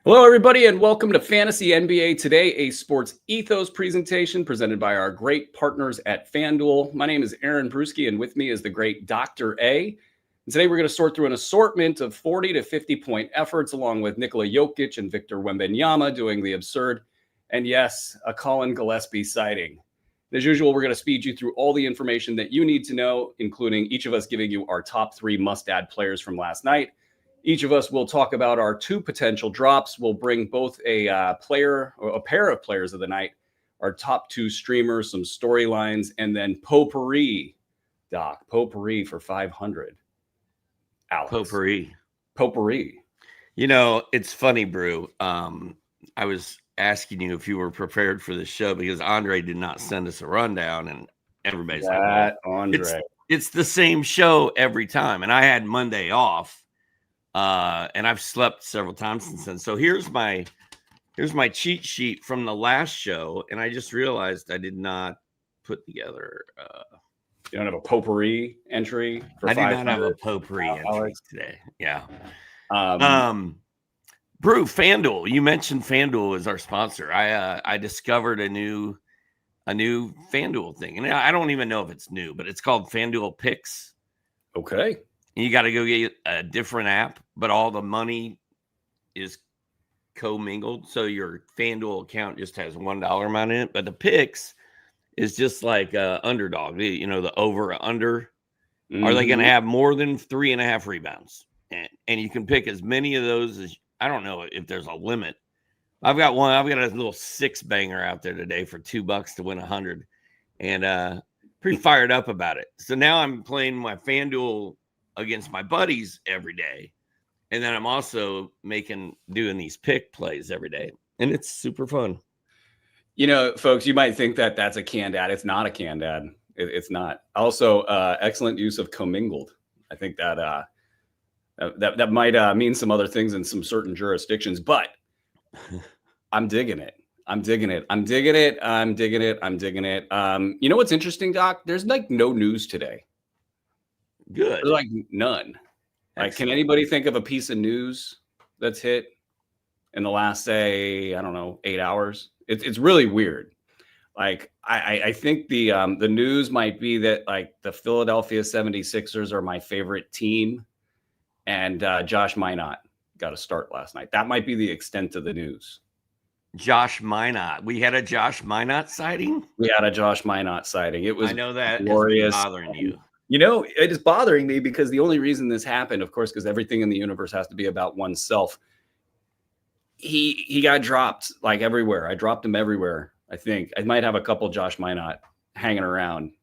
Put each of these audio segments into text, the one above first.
Hello, everybody, and welcome to Fantasy NBA Today, a sports ethos presentation presented by our great partners at FanDuel. My name is Aaron Bruski, and with me is the great Dr. A. And today we're going to sort through an assortment of 40 to 50-point efforts, along with Nikola Jokic and Victor Wembanyama doing the absurd, and yes, a Colin Gillespie sighting. As usual, we're going to speed you through all the information that you need to know, including each of us giving you our top 3 must-add players from last night. Each of us will talk about our 2 potential drops. We'll bring both a player or a pair of players of the night, our top 2 streamers, some storylines, and then potpourri, Doc. Potpourri for 500. Alex. Potpourri. You know, it's funny, Brew. I was asking you if you were prepared for the show because Andre did not send us a rundown, and everybody's like, well, Andre. It's the same show every time. And I had Monday off. And I've slept several times since then. So here's my cheat sheet from the last show, and I just realized I did not put together. You don't have a potpourri entry for I do not have a potpourri entry today. Yeah. Brew, FanDuel. You mentioned FanDuel as our sponsor. I discovered a new FanDuel thing, and I don't even know if it's new, but it's called FanDuel Picks. Okay. You got to go get a different app, but all the money is commingled. So your FanDuel account just has $1 amount in it, but the picks is just like underdog. You know, the over or under. Mm-hmm. Are they going to have more than 3.5 rebounds? And you can pick as many of those as I don't know if there's a limit. I've got a little 6-banger out there today for $2 to win 100, and pretty fired up about it. So now I'm playing my FanDuel against my buddies every day, and then I'm also doing these pick plays every day, and it's super fun. You know, folks, you might think that that's a canned ad. It's not a canned ad. It's not. Also, excellent use of commingled. I think that that might mean some other things in some certain jurisdictions, but I'm digging it. I'm digging it. You know what's interesting, Doc? There's like no news today. Good. There's like none. Like, can anybody think of a piece of news that's hit in the last, say, I don't know, 8 hours? It's really weird. Like, I think the news might be that like the Philadelphia 76ers are my favorite team, and Josh Minott got a start last night. That might be the extent of the news. Josh Minott. We had a Josh Minott sighting. It was I know that glorious. Is bothering you. You know, it is bothering me because the only reason this happened, of course, because everything in the universe has to be about oneself. He got dropped like everywhere. I dropped him everywhere. I think I might have a couple Josh Minott hanging around,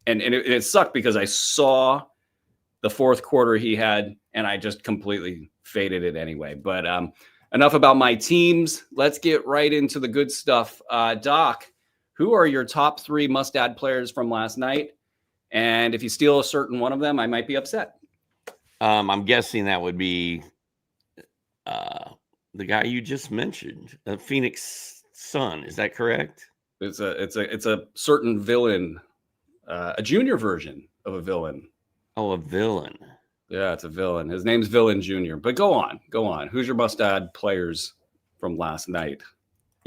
and it sucked because I saw the fourth quarter he had, and I just completely faded it anyway. But enough about my teams. Let's get right into the good stuff. Doc, who are your top 3 must-add players from last night? And if you steal a certain one of them, I might be upset. I'm guessing that would be the guy you just mentioned, Phoenix Sun. Is that correct? It's a certain villain, a junior version of a villain. Oh, a villain. Yeah, it's a villain. His name's Villain Junior. But go on. Who's your must-add players from last night?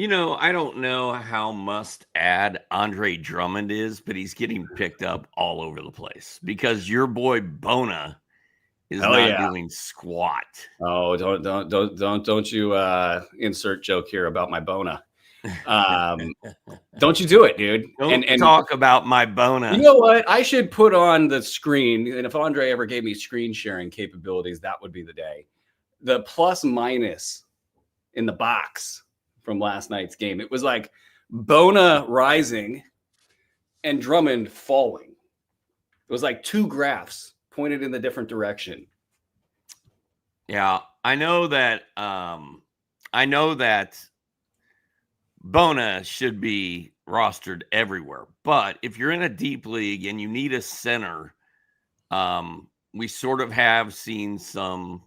You know, I don't know how must-add Andre Drummond is, but he's getting picked up all over the place because your boy Bona is doing squat. Oh, don't you insert joke here about my Bona. Don't you do it, dude. Don't talk about my Bona. You know what? I should put on the screen, and if Andre ever gave me screen sharing capabilities, that would be the day. The plus minus in the box from last night's game. It was like Bona rising and Drummond falling. It was like 2 graphs pointed in the different direction. Yeah, I know that Bona should be rostered everywhere. But if you're in a deep league and you need a center, we sort of have seen some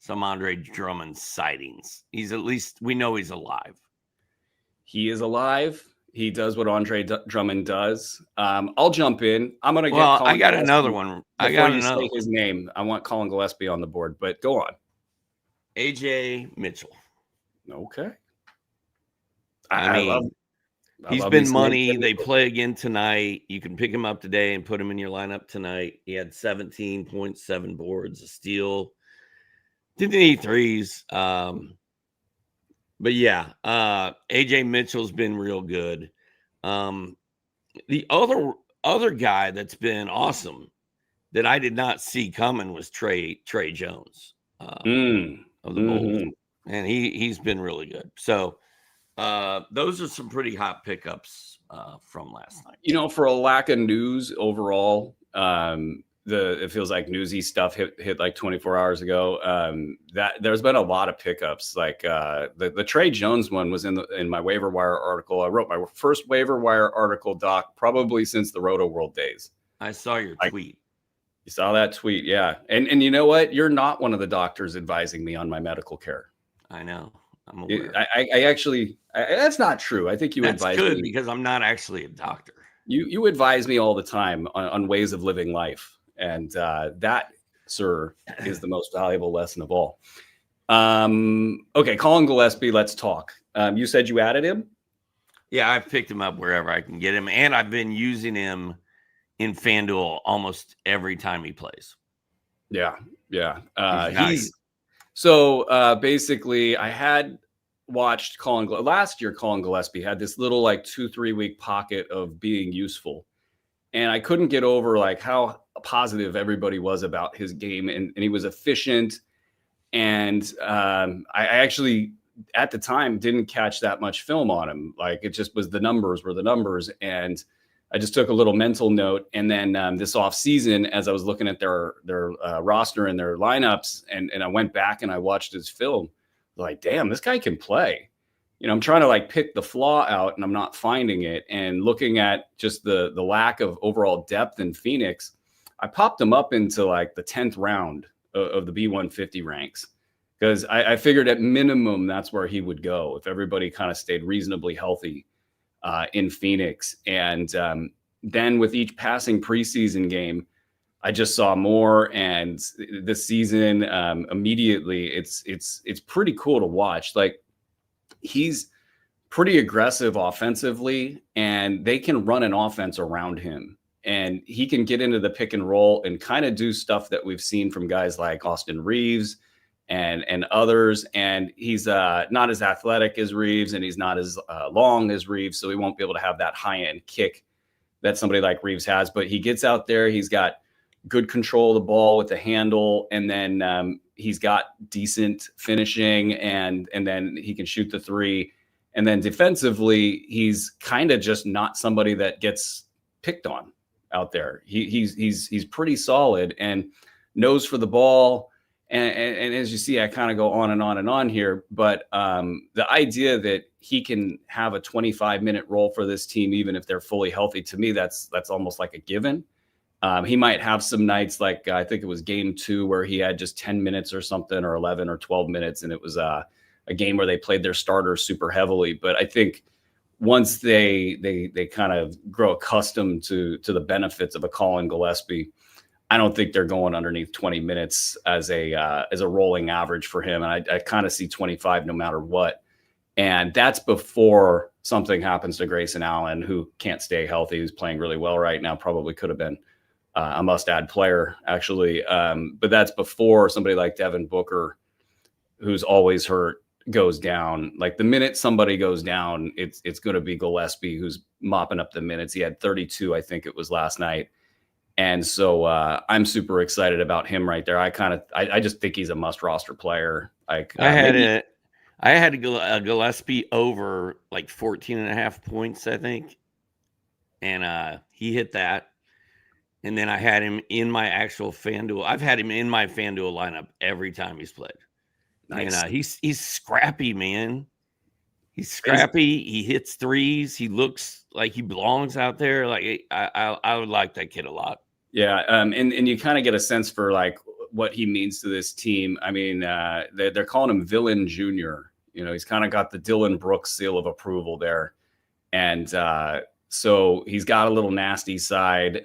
Andre Drummond sightings. He's at least, we know he's alive. He is alive. He does what Andre Drummond does. I'll jump in. I'm going to get I got another one. Say his name. I want Colin Gillespie on the board, but go on. AJ Mitchell. Okay. I mean, he's been money. They play again tonight. You can pick him up today and put him in your lineup tonight. He had 17.7 boards, a steal, didn't need threes. But yeah, AJ Mitchell's been real good. The other guy that's been awesome that I did not see coming was Trey Jones of the Bulls, and he's been really good. So those are some pretty hot pickups from last night. You know, for a lack of news overall, it feels like Newsy stuff hit like 24 hours ago. That there's been a lot of pickups. Like the Trey Jones one was in my waiver wire article. I wrote my first waiver wire article, Doc, probably since the Roto World days. I saw your tweet. You saw that tweet, yeah. And you know what? You're not one of the doctors advising me on my medical care. I know. I'm aware. I actually that's not true. I think you advise me because I'm not actually a doctor. You advise me all the time on ways of living life. And that, sir, is the most valuable lesson of all. Okay, Colin Gillespie, let's talk. You said you added him? Yeah, I've picked him up wherever I can get him. And I've been using him in FanDuel almost every time he plays. Yeah. Nice. Basically, I had watched last year. Colin Gillespie had this little like 2-3 week pocket of being useful. And I couldn't get over like how positive everybody was about his game, and he was efficient. And I actually, at the time, didn't catch that much film on him. Like it just was the numbers. And I just took a little mental note. And then this off season, as I was looking at their roster and their lineups, and I went back and I watched his film, like, damn, this guy can play. You know, I'm trying to like pick the flaw out and I'm not finding it. And looking at just the lack of overall depth in Phoenix, I popped him up into like the 10th round of the B150 ranks, because I figured at minimum that's where he would go if everybody kind of stayed reasonably healthy in Phoenix. And then with each passing preseason game, I just saw more. And this season, immediately, it's pretty cool to watch. Like, he's pretty aggressive offensively, and they can run an offense around him, and he can get into the pick and roll and kind of do stuff that we've seen from guys like Austin Reeves and others. And he's not as athletic as Reeves, and he's not as long as Reeves, so he won't be able to have that high end kick that somebody like Reeves has. But he gets out there, he's got good control of the ball with the handle, and then he's got decent finishing, and then he can shoot the three. And then defensively, he's kind of just not somebody that gets picked on out there. He's pretty solid and knows for the ball. And as you see, I kind of go on and on and on here, but the idea that he can have a 25-minute role for this team, even if they're fully healthy, to me, that's almost like a given. He might have some nights like I think it was game 2 where he had just 10 minutes or something, or 11 or 12 minutes. And it was a game where they played their starters super heavily. But I think once they kind of grow accustomed to the benefits of a Colin Gillespie, I don't think they're going underneath 20 minutes as a rolling average for him. And I kind of see 25 no matter what. And that's before something happens to Grayson Allen, who can't stay healthy, who's playing really well right now, probably could have been a must-add player, actually. But that's before somebody like Devin Booker, who's always hurt, goes down. Like the minute somebody goes down, it's going to be Gillespie who's mopping up the minutes. He had 32, I think it was last night. And so I'm super excited about him right there. I just think he's a must-roster player. I had a Gillespie over like 14.5 points, I think. And he hit that. And then I had him in my actual FanDuel. I've had him in my FanDuel lineup every time he's played. Nice. And he's scrappy, man. He's scrappy. He hits threes. He looks like he belongs out there. Like I would like that kid a lot. Yeah, and you kind of get a sense for like what he means to this team. I mean, they're calling him Villain Junior. You know, he's kind of got the Dylan Brooks seal of approval there, and so he's got a little nasty side.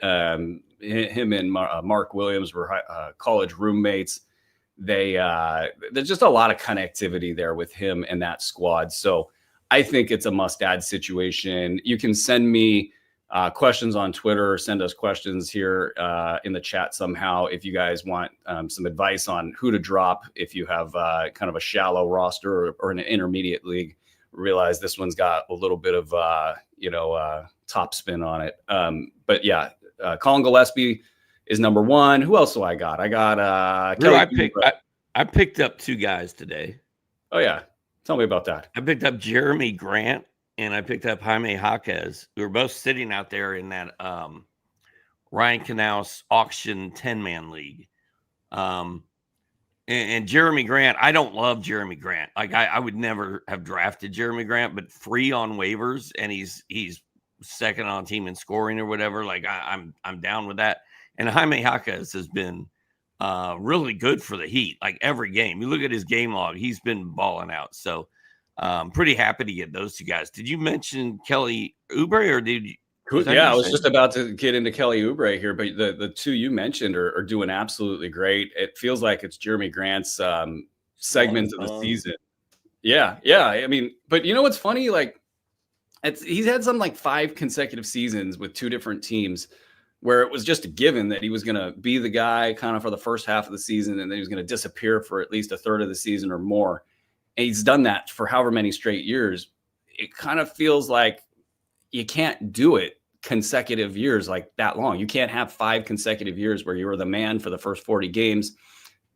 Him and Mark Williams were college roommates. there's just a lot of connectivity there with him and that squad. So I think it's a must-add situation. You can send me questions on Twitter, or send us questions here in the chat somehow if you guys want some advice on who to drop if you have kind of a shallow roster or an intermediate league. Realize this one's got a little bit of top spin on it. But yeah, Colin Gillespie is number one. Who else do I got? I got Kelly. I picked up two guys today. Oh yeah, tell me about that. I picked up Jeremy Grant and I picked up Jaime Jaquez, who are both sitting out there in that Ryan Knaus auction 10-man league. And Jeremy Grant, I don't love Jeremy Grant. Like I would never have drafted Jeremy Grant, but free on waivers, and he's second on team in scoring or whatever. Like I'm down with that. And Jaime Jaquez has been really good for the Heat. Like every game, you look at his game log, he's been balling out. So pretty happy to get those two guys. Did you mention Kelly Oubre, or did you? Yeah, I was just about to get into Kelly Oubre here, but the two you mentioned are doing absolutely great. It feels like it's Jeremy Grant's segment of the season. Yeah. I mean, but you know what's funny? Like, he's had some like 5 consecutive seasons with 2 different teams where it was just a given that he was going to be the guy kind of for the first half of the season, and then he was going to disappear for at least a third of the season or more. And he's done that for however many straight years. It kind of feels like you can't do it consecutive years like that long. You can't have 5 consecutive years where you were the man for the first 40 games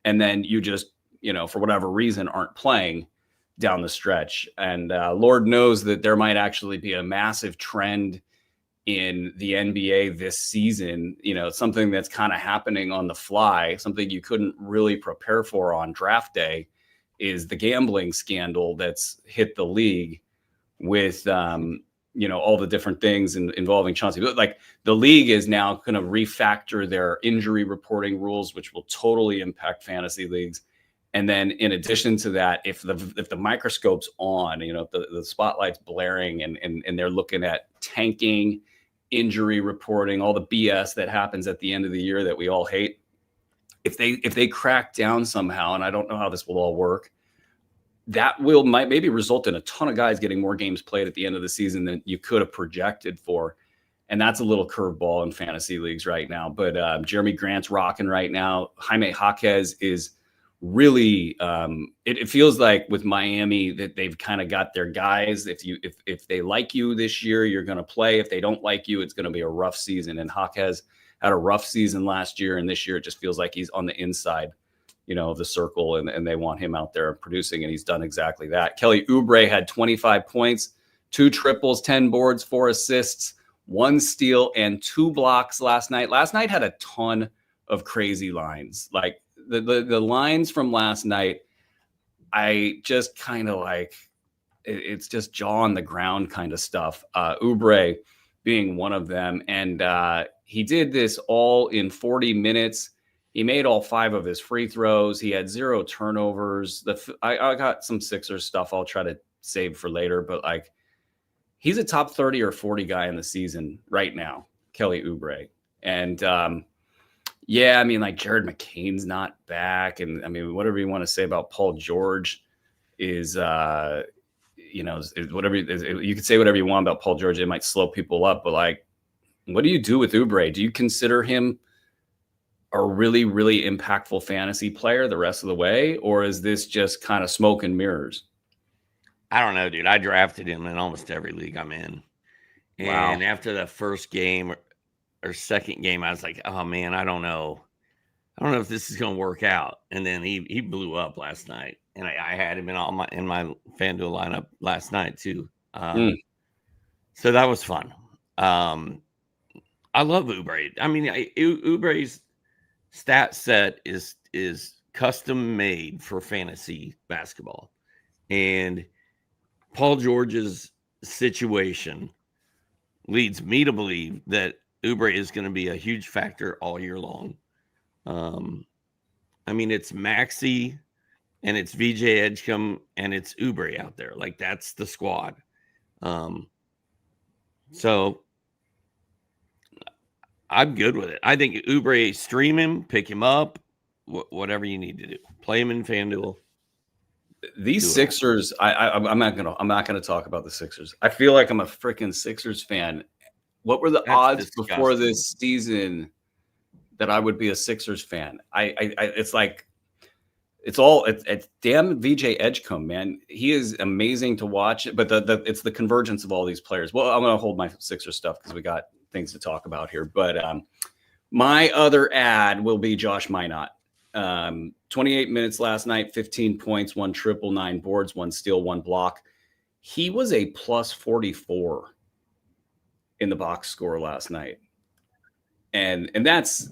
and then you just, for whatever reason aren't playing down the stretch. And Lord knows that there might actually be a massive trend in the NBA this season, something that's kind of happening on the fly, something you couldn't really prepare for on draft day, is the gambling scandal that's hit the league with all the different things involving Chauncey. Like, the league is now going to refactor their injury reporting rules, which will totally impact fantasy leagues. And then in addition to that, if the microscope's on, the spotlight's blaring and they're looking at tanking, injury reporting, all the BS that happens at the end of the year that we all hate, if they crack down somehow, and I don't know how this will all work, that might maybe result in a ton of guys getting more games played at the end of the season than you could have projected for. And that's a little curveball in fantasy leagues right now. But Jeremy Grant's rocking right now. Jaime Jaquez is really, it feels like with Miami that they've kind of got their guys. If they like you this year, you're going to play. If they don't like you, it's going to be a rough season. And Jaquez had a rough season last year, and this year it just feels like he's on the inside of the circle, and they want him out there producing, and he's done exactly that. Kelly Oubre had 25 points, 2 triples, 10 boards, 4 assists, 1 steal, and 2 blocks last night. Last night had a ton of crazy lines. Like the lines from last night, I just kind of like, it's just jaw on the ground kind of stuff. Oubre being one of them. And he did this all in 40 minutes. He made all 5 of his free throws. He had 0 turnovers. I got some Sixers stuff I'll try to save for later, but like, he's a top 30 or 40 guy in the season right now, Kelly Oubre. And yeah, I mean, like, Jared McCain's not back. And I mean, whatever you want to say about Paul George is, whatever, you could say whatever you want about Paul George. It might slow people up, but like, what do you do with Oubre? Do you consider him a really, really impactful fantasy player the rest of the way? Or is this just kind of smoke and mirrors? I don't know, dude. I drafted him in almost every league I'm in. And after the first game or second game, I was like, oh man, I don't know if this is going to work out. And then he blew up last night, and I had him in my FanDuel lineup last night too. So that was fun. I love Oubre. I mean, Oubre's stat set is custom made for fantasy basketball, and Paul George's situation leads me to believe that Oubre is going to be a huge factor all year long. I mean, it's Maxey and it's VJ Edgecombe and it's Oubre out there. Like, that's the squad. So I'm good with it. I think Oubre, stream him, pick him up, whatever you need to do. Play him in FanDuel. These Sixers, I'm not gonna talk about the Sixers. I feel like I'm a freaking Sixers fan. What were the odds before this season that I would be a Sixers fan? It's like it's damn VJ Edgecombe, man. He is amazing to watch. But it's the convergence of all these players. Well, I'm gonna hold my Sixers stuff because we got things to talk about here. But my other ad will be Josh Minott. 28 minutes last night, 15 points, 1 triple, 9 boards, 1 steal, 1 block. He was a plus 44 in the box score last night. And that's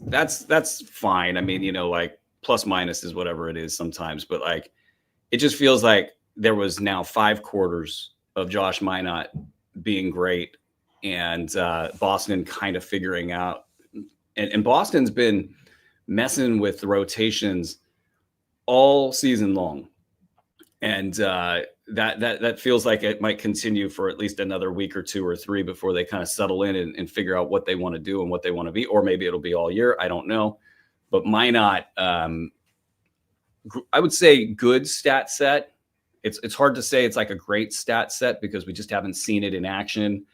fine. I mean, like plus minus is whatever it is sometimes, but like it just feels like there was now 5 quarters of Josh Minott being great and Boston kind of figuring out. And Boston's been messing with the rotations all season long. And that feels like it might continue for at least another week or 2 or 3 before they kind of settle in and figure out what they want to do and what they want to be, or maybe it'll be all year. I don't know. But Minott, I would say good stat set. It's hard to say it's like a great stat set because we just haven't seen it in action.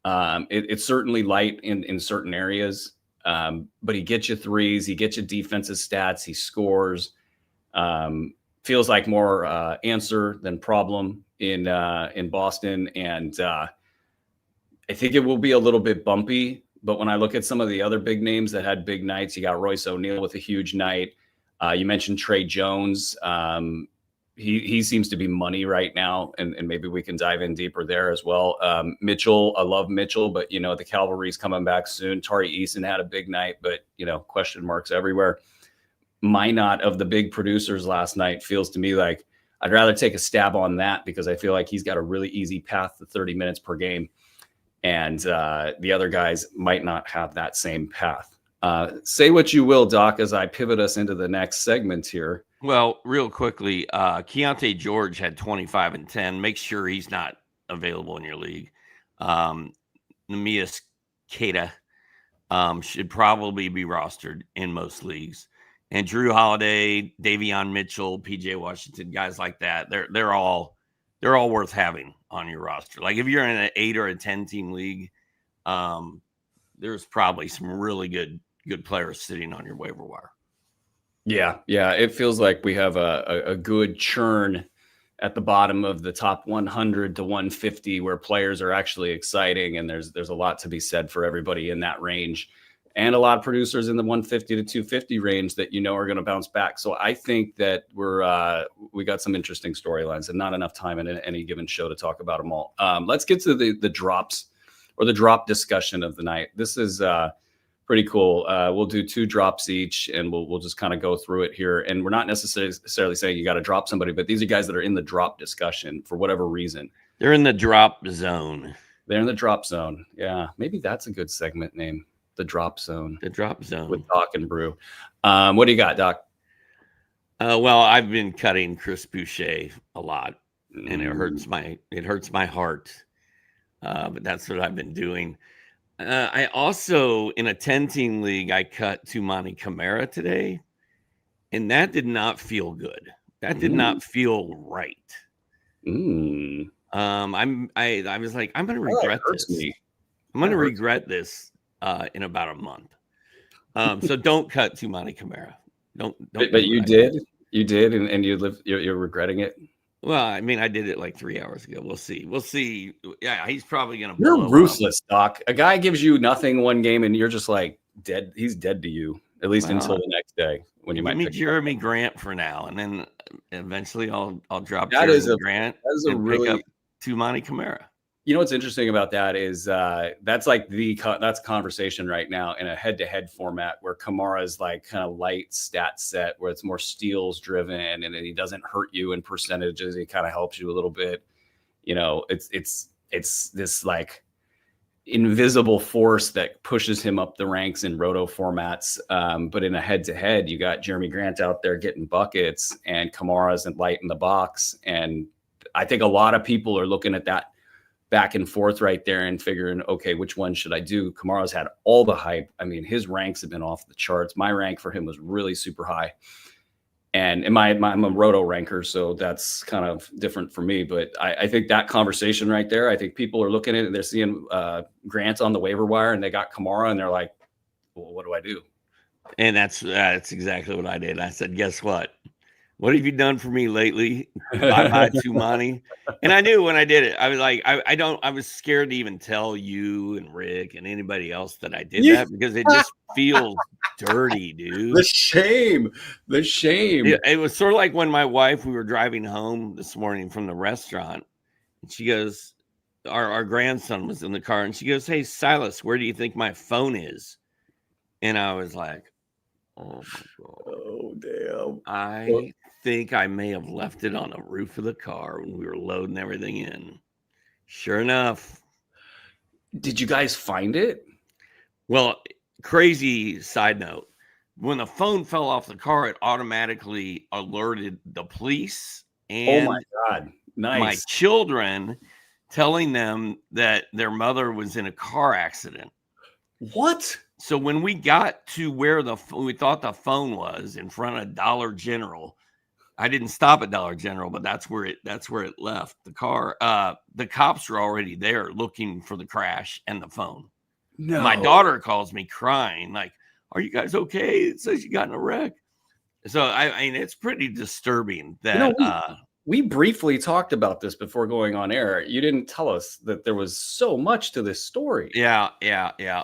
It's certainly light in certain areas. But he gets you threes, he gets you defensive stats, he scores. Feels like more answer than problem in Boston, and I think it will be a little bit bumpy. But when I look at some of the other big names that had big nights, you got Royce O'Neal with a huge night. You mentioned Trey Jones. He seems to be money right now, and maybe we can dive in deeper there as well. Mitchell, I love Mitchell, but the cavalry's coming back soon. Tari Eason had a big night, but question marks everywhere. Minott of the big producers last night feels to me like I'd rather take a stab on that because I feel like he's got a really easy path to 30 minutes per game, and the other guys might not have that same path. Say what you will, Doc, as I pivot us into the next segment here. Well, real quickly, Keontae George had 25 and 10. Make sure he's not available in your league. Neemias Queta should probably be rostered in most leagues. And Drew Holiday, Davion Mitchell, PJ Washington, guys like that, they're all worth having on your roster. Like if you're in an 8 or a 10 team league, there's probably some really good players sitting on your waiver wire. Yeah. It feels like we have a good churn at the bottom of the top 100 to 150 where players are actually exciting. And there's a lot to be said for everybody in that range, and a lot of producers in the 150 to 250 range that are going to bounce back. So I think that we got some interesting storylines and not enough time in any given show to talk about them all. Let's get to the drops or the drop discussion of the night. This is pretty cool. We'll do 2 drops each, and we'll just kind of go through it here. And we're not necessarily saying you got to drop somebody, but these are guys that are in the drop discussion for whatever reason. They're in the drop zone. They're in the drop zone. Yeah, maybe that's a good segment name. The drop zone. The drop zone with Doc and Brew. What do you got, Doc? Well, I've been cutting Chris Boucher a lot, and it hurts my heart. But that's what I've been doing. I also, in a 10-team league, I cut Tumani Camara today, and that did not feel good. That did not feel right. I was like, I'm going to regret this. I'm going to regret this in about a month. So don't cut Tumani Camara. Don't. But you did, and you're regretting it. Well, I mean, I did it like 3 hours ago. We'll see. Yeah, he's probably going to. You're ruthless, Doc. A guy gives you nothing one game, and you're just like dead. He's dead to you, at least until the next day when you might. Give me Jeremy Grant for now, and then eventually I'll drop Jeremy Grant. That is pick up Tumani Camara. What's interesting about that is that's like that's conversation right now in a head-to-head format where Kamara is like kind of light stat set where it's more steals driven and he doesn't hurt you in percentages. He kind of helps you a little bit. It's this like invisible force that pushes him up the ranks in roto formats. But in a head-to-head, you got Jeremy Grant out there getting buckets and Kamara's light in the box. And I think a lot of people are looking at that back and forth right there and figuring, okay, which one should I do? Kamara's had all the hype. I mean, his ranks have been off the charts. My rank for him was really super high. And I'm a roto ranker, so that's kind of different for me. But I think that conversation right there, I think people are looking at it, they're seeing Grant on the waiver wire, and they got Kamara, and they're like, well, what do I do? And that's exactly what I did. I said, guess what? What have you done for me lately? Bye-bye Tumani. And I knew when I did it, I was like, I was scared to even tell you and Rick and anybody else that I did that because it just feels dirty, dude. The shame. It was sort of like when my wife, we were driving home this morning from the restaurant, and she goes, our grandson was in the car, and she goes, hey, Silas, where do you think my phone is? And I was like, oh my God. Oh, damn. I think I may have left it on the roof of the car when we were loading everything in. Sure enough. Did you guys find it? Well, crazy side note. When the phone fell off the car, it automatically alerted the police and oh my God. Nice. my children, telling them that their mother was in a car accident. What? So when we got to where we thought the phone was in front of Dollar General, I didn't stop at Dollar General, but that's where it left the car. The cops were already there looking for the crash and the phone. No. My daughter calls me crying, like, "Are you guys okay?" It says you got in a wreck. So I mean, it's pretty disturbing that. We briefly talked about this before going on air. You didn't tell us that there was so much to this story. Yeah.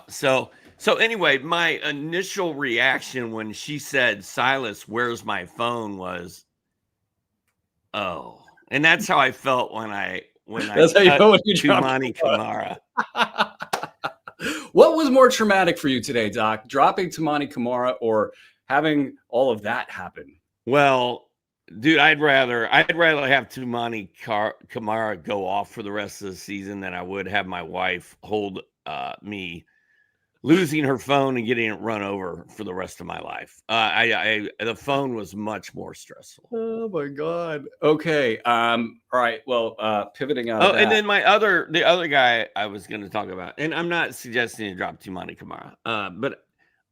So anyway, my initial reaction when she said, Silas, where's my phone, was, oh. And that's how I felt when I that's how you felt when you dropped Tumani Kamara. What was more traumatic for you today, Doc? Dropping Tumani Kamara or having all of that happen? Well, dude, I'd rather have Tumani Kamara go off for the rest of the season than I would have my wife hold me losing her phone and getting it run over for the rest of my life. The phone was much more stressful. Oh my God. Okay. All right. Well, pivoting out of that. And then the other guy I was going to talk about, and I'm not suggesting to drop Tumani Kamara, but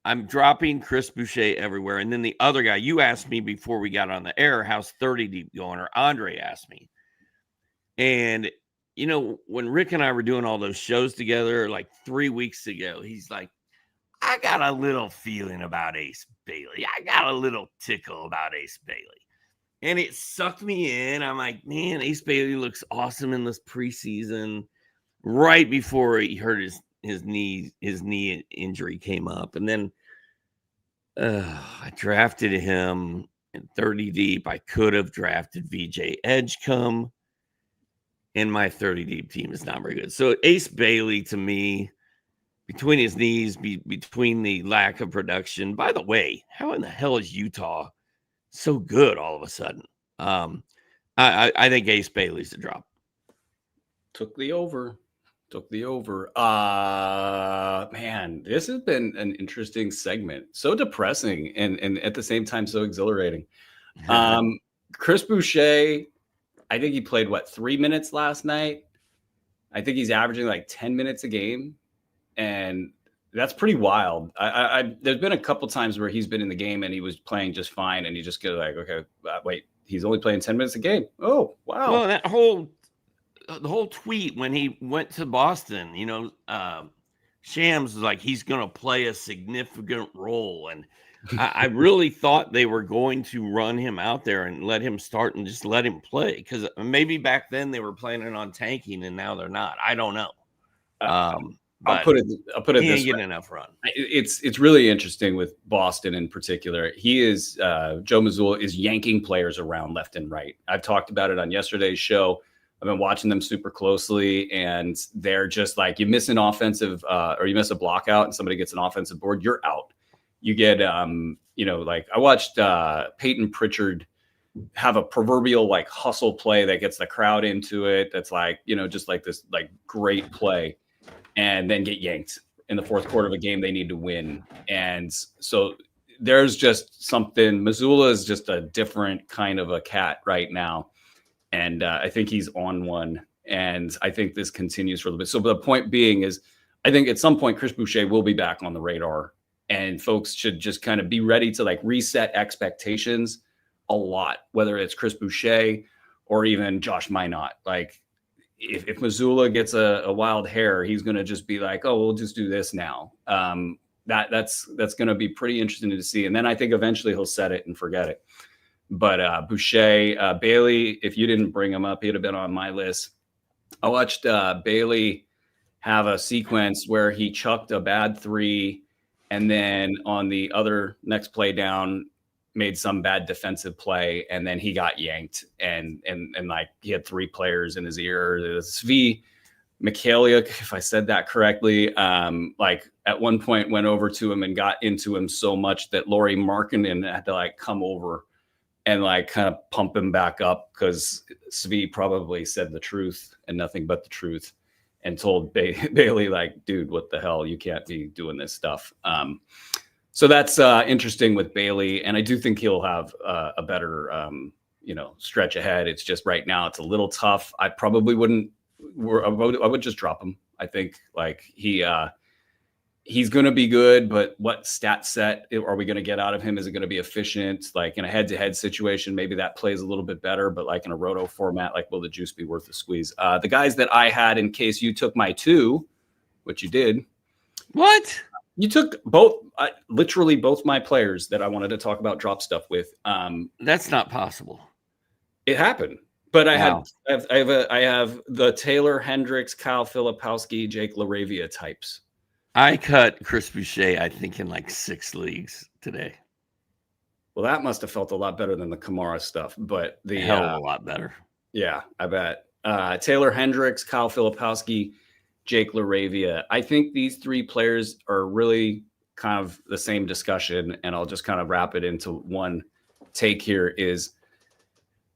I'm dropping Chris Boucher everywhere. And then the other guy, you asked me before we got on the air, how's 30 deep going? Or Andre asked me. And you know, when Rick and I were doing all those shows together, like 3 weeks ago, he's like, I got a little feeling about Ace Bailey. I got a little tickle about Ace Bailey. And it sucked me in. I'm like, man, Ace Bailey looks awesome in this preseason. Right before he hurt his knee injury came up. And then I drafted him in 30 deep. I could have drafted VJ Edgecombe. And my 30 deep team is not very good. So Ace Bailey, to me, between his knees, between the lack of production. By the way, how in the hell is Utah so good all of a sudden? I think Ace Bailey's the drop. Took the over. Man, this has been an interesting segment. So depressing and at the same time so exhilarating. Chris Boucher, I think he played 3 minutes last night. I think he's averaging like 10 minutes a game, and that's pretty wild. There's been a couple times where he's been in the game and he was playing just fine, and you just go like, okay, wait, he's only playing 10 minutes a game. Oh, wow. Well, the whole tweet when he went to Boston, you know, Shams was like, he's going to play a significant role, and I really thought they were going to run him out there and let him start and just let him play, because maybe back then they were planning on tanking and now they're not. I don't know. I'll put it he this ain't getting way. enough run. It's really interesting with Boston in particular. He is Joe Mazzulla is yanking players around left and right. I've talked about it on yesterday's show. I've been watching them super closely, and they're just like, you miss an offensive or you miss a block out and somebody gets an offensive board, you're out. You get, like I watched Peyton Pritchard have a proverbial like hustle play that gets the crowd into it. That's like, just like this like great play, and then get yanked in the fourth quarter of a game they need to win. And so there's just something. Mazzulla is just a different kind of a cat right now. And I think he's on one. And I think this continues for a little bit. So the point being is, I think at some point, Chris Boucher will be back on the radar, and folks should just kind of be ready to like reset expectations a lot, whether it's Chris Boucher or even Josh Minot. Like if Missoula gets a wild hair, he's going to just be like, oh, we'll just do this now. That's going to be pretty interesting to see. And then I think eventually he'll set it and forget it. But Boucher, Bailey, if you didn't bring him up, he'd have been on my list. I watched Bailey have a sequence where he chucked a bad 3, and then on the other next play down made some bad defensive play, and then he got yanked, and like he had 3 players in his ear. Svi Mikhailyuk, if I said that correctly, like at one point went over to him and got into him so much that Lauri Markkanen had to like come over and like kind of pump him back up, because Svi probably said the truth and nothing but the truth, and told Bailey like, dude, what the hell? You can't be doing this stuff. So that's interesting with Bailey. And I do think he'll have a better, stretch ahead. It's just right now it's a little tough. I probably wouldn't, I would just drop him. I think like he's going to be good, but what stat set are we going to get out of him? Is it going to be efficient? Like in a head-to-head situation, maybe that plays a little bit better, but like in a roto format, like will the juice be worth the squeeze? The guys that I had, in case you took my 2, which you did. What? You took both, literally both my players that I wanted to talk about drop stuff with. That's not possible. It happened, but I have the Taylor Hendricks, Kyle Filipowski, Jake LaRavia types. I cut Chris Boucher, I think, in like 6 leagues today. Well, that must have felt a lot better than the Kamara stuff, but the hell of a lot better. Yeah, I bet. Taylor Hendricks, Kyle Filipowski, Jake LaRavia. I think these 3 players are really kind of the same discussion, and I'll just kind of wrap it into one take here is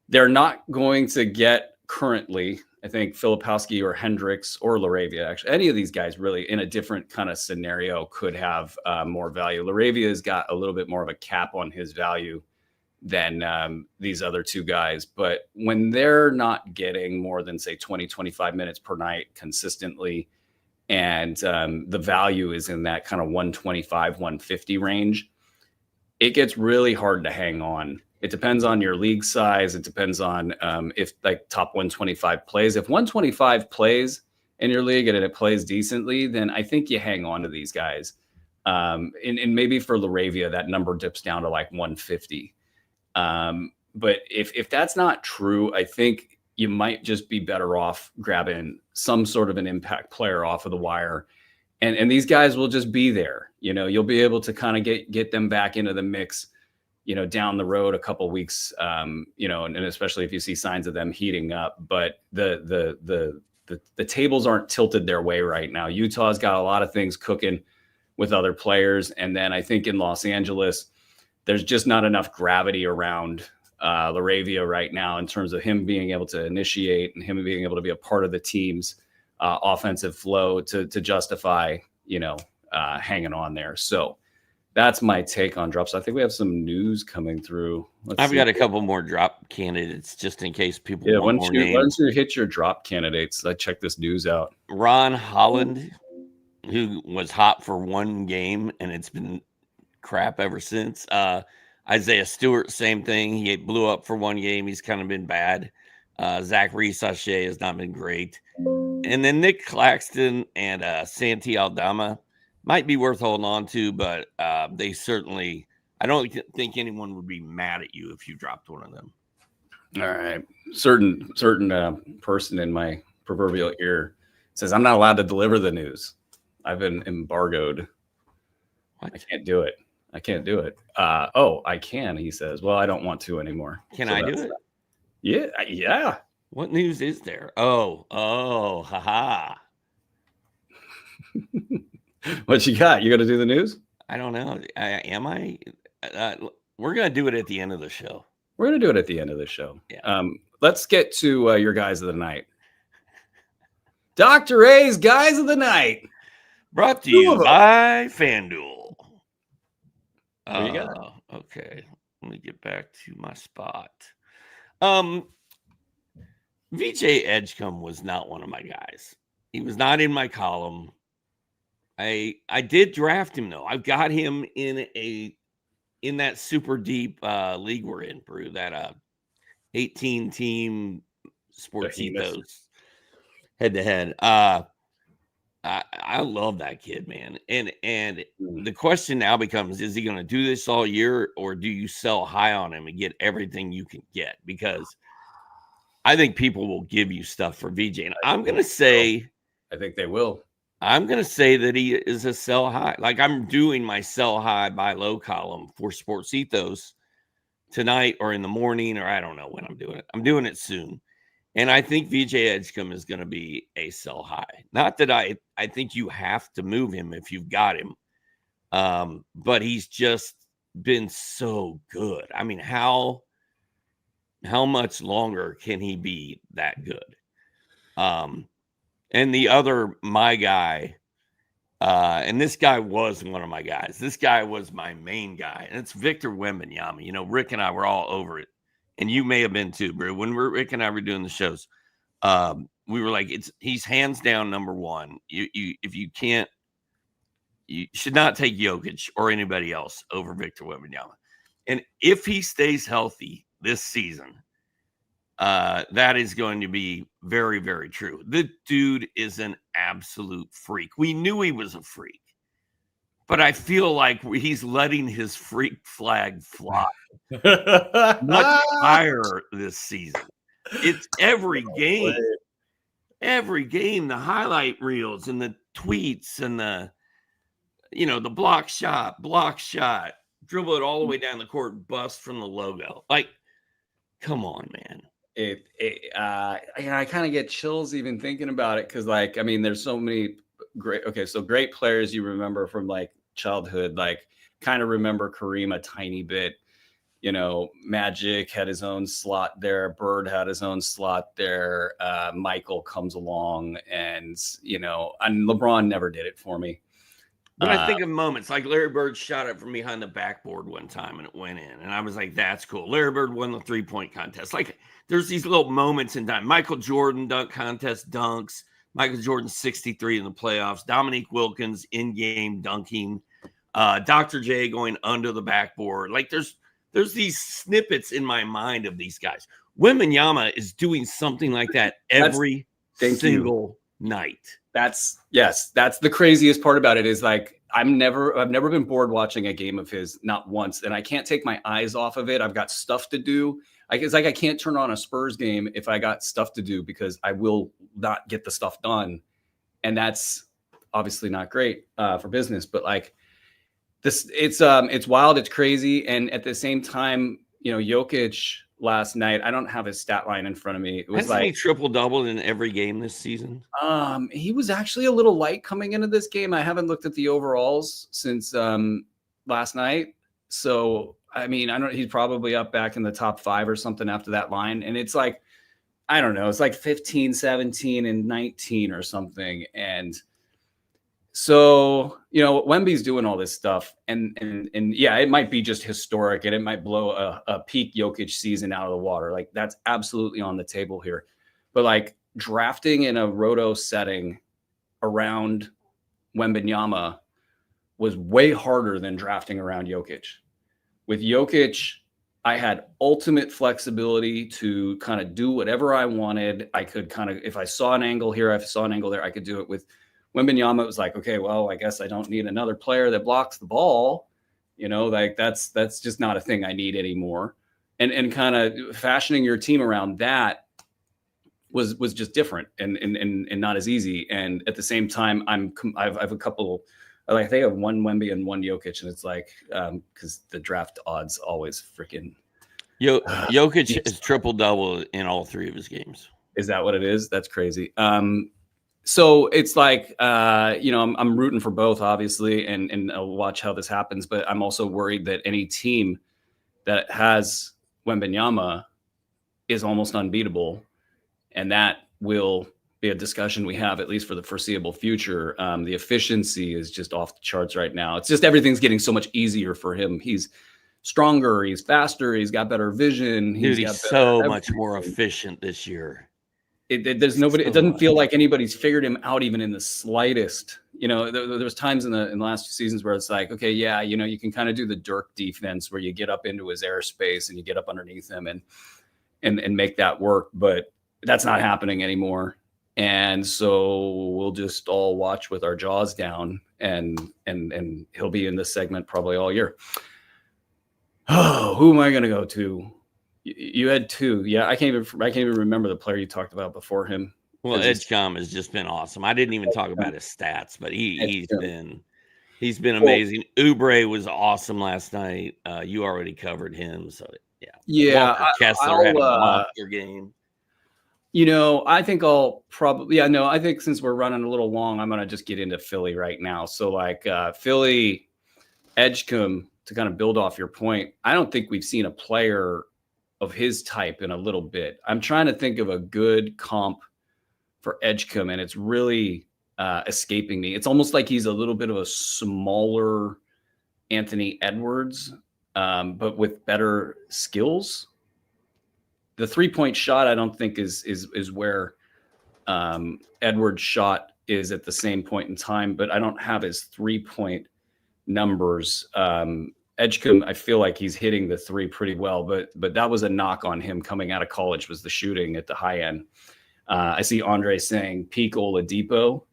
they're not going to get currently, I think Filipowski or Hendricks or LaRavia, actually, any of these guys really in a different kind of scenario could have more value. LaRavia has got a little bit more of a cap on his value than these other 2 guys. But when they're not getting more than, say, 20, 25 minutes per night consistently, and the value is in that kind of 125, 150 range, it gets really hard to hang on. It depends on your league size. It depends on if like top 125 plays. If 125 plays in your league and it plays decently, then I think you hang on to these guys. And maybe for LaRavia, that number dips down to like 150. But if that's not true, I think you might just be better off grabbing some sort of an impact player off of the wire. And these guys will just be there. You'll be able to kind of get them back into the mix, down the road a couple weeks, and especially if you see signs of them heating up. But the tables aren't tilted their way right now. Utah's got a lot of things cooking with other players. And then I think in Los Angeles, there's just not enough gravity around LaRavia right now in terms of him being able to initiate and him being able to be a part of the team's offensive flow to justify, hanging on there. So that's my take on drops. I think we have some news coming through. I've got a couple more drop candidates just in case people want more names. Why don't you hit your drop candidates? I check this news out. Ron Holland, who was hot for 1 game, and it's been crap ever since. Isaiah Stewart, same thing. He blew up for 1 game. He's kind of been bad. Zachary Sachet has not been great. And then Nick Claxton and Santi Aldama might be worth holding on to, but they certainly, I don't think anyone would be mad at you if you dropped one of them. All right. Certain person in my proverbial ear says, I'm not allowed to deliver the news. I've been embargoed. What? I can't do it. I can, he says. Well, I don't want to anymore. Can I do it? Yeah. What news is there? Haha. What you got? You got to do the news? I don't know. Am I? We're going to do it at the end of the show. We're going to do it at the end of the show. Yeah. Let's get to your guys of the night. Dr. A's guys of the night. Brought to you by FanDuel. What you got? Okay. Let me get back to my spot. VJ Edgecombe was not one of my guys. He was not in my column. I did draft him though. I've got him in that super deep league we're in, Brew, that 18 team sports ethos head to head. I love that kid, man. And the question now becomes, is he going to do this all year, or do you sell high on him and get everything you can get? Because I think people will give you stuff for VJ. And I'm going to say, I think they will. I'm going to say that he is a sell high. Like, I'm doing my sell high buy low column for Sports Ethos tonight or in the morning, or I don't know when I'm doing it. I'm doing it soon. And I think VJ Edgecombe is going to be a sell high. Not that I think you have to move him if you've got him. But he's just been so good. I mean, how much longer can he be that good? And the other, my guy, and this guy was one of my guys. This guy was my main guy, and it's Victor Wembanyama. You know, Rick and I were all over it, and you may have been too, bro. When Rick and I were doing the shows, we were like, he's hands down number one. If you can't, you should not take Jokic or anybody else over Victor Wembanyama. And if he stays healthy this season, that is going to be very, very true. The dude is an absolute freak. We knew he was a freak, but I feel like he's letting his freak flag fly much higher this season. It's every game, the highlight reels and the tweets and the block shot, dribble it all the way down the court, bust from the logo. Like, come on, man. I kind of get chills even thinking about it, because, like, I mean, there's so many great players you remember from like childhood. Like, kind of remember Kareem a tiny bit. You know, Magic had his own slot there. Bird had his own slot there. Michael comes along, and LeBron never did it for me. But I think of moments like Larry Bird shot it from behind the backboard one time and it went in. And I was like, that's cool. Larry Bird won the 3-point contest. Like, there's these little moments in time. Michael Jordan dunk contest dunks. Michael Jordan 63 in the playoffs. Dominique Wilkins in-game dunking. Dr. J going under the backboard. Like, there's these snippets in my mind of these guys. Wembanyama is doing something like that every single night. That's the craziest part about it, is like, I've never been bored watching a game of his, not once. And I can't take my eyes off of it. I've got stuff to do. It's like I can't turn on a Spurs game if I got stuff to do, because I will not get the stuff done. And that's obviously not great for business. But like this, it's wild, it's crazy. And at the same time, Jokic last night, I don't have his stat line in front of me. It was like he triple-doubled in every game this season. He was actually a little light coming into this game. I haven't looked at the overalls since last night. So, I mean, he's probably up back in the top 5 or something after that line. And it's like, I don't know, it's like 15, 17, and 19 or something. And so, Wemby's doing all this stuff, and yeah, it might be just historic, and it might blow a peak Jokic season out of the water. Like, that's absolutely on the table here. But like, drafting in a roto setting around Wembanyama was way harder than drafting around Jokic. With Jokic, I had ultimate flexibility to kind of do whatever I wanted. I could kind of, if I saw an angle here, if I saw an angle there, I could do it. With Wembanyama, it was like, okay, well, I guess I don't need another player that blocks the ball. Like that's just not a thing I need anymore. And kind of fashioning your team around that was just different and not as easy. And at the same time, I've a couple, like, they have one Wemby and one Jokic, and it's like, because the draft odds always freaking. Jokic is triple-double in all 3 of his games. Is that what it is? That's crazy. So it's like, I'm rooting for both, obviously, and I'll watch how this happens. But I'm also worried that any team that has Wembanyama is almost unbeatable, and that will be a discussion we have, at least for the foreseeable future. The efficiency is just off the charts right now. It's just everything's getting so much easier for him. He's stronger, he's faster, he's got better vision. He's so much more efficient this year. There's nobody. It doesn't feel like anybody's figured him out even in the slightest. There was times in the last 2 seasons where it's like, okay, yeah, you can kind of do the Dirk defense where you get up into his airspace and you get up underneath him and make that work. But that's not happening anymore. And so we'll just all watch with our jaws down, and he'll be in this segment probably all year. Oh, who am I going to go to? You had 2. Yeah, I can't even remember the player you talked about before him. Well, Edgecombe has just been awesome. I didn't even talk about his stats, but he's been amazing. Oubre was awesome last night. You already covered him, so yeah. Yeah, Walker Kessler had a monster game. I think I'll probably I think since we're running a little long, I'm gonna just get into Philly right now. So like Philly, Edgecombe, to kind of build off your point, I don't think we've seen a player of his type in a little bit. I'm trying to think of a good comp for Edgecombe, and it's really escaping me. It's almost like he's a little bit of a smaller Anthony Edwards, but with better skills. The 3-point shot, I don't think is where Edwards' shot is at the same point in time, but I don't have his 3-point numbers. Edgecombe, I feel like he's hitting the 3 pretty well, but that was a knock on him coming out of college, was the shooting at the high end. I see Andre saying peak Oladipo.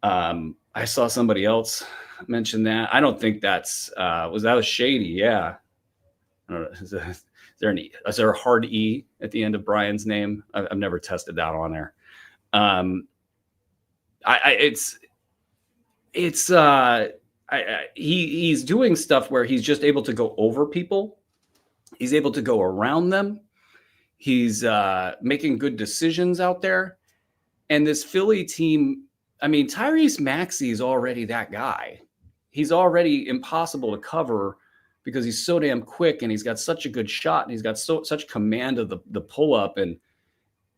I saw somebody else mention that. I don't think that's was shady. Yeah. I don't know. Is there a hard E at the end of Brian's name? I've never tested that on there. He's doing stuff where he's just able to go over people. He's able to go around them. He's making good decisions out there. And this Philly team, I mean, Tyrese Maxey is already that guy. He's already impossible to cover because he's so damn quick and he's got such a good shot and he's got such command of the pull up, and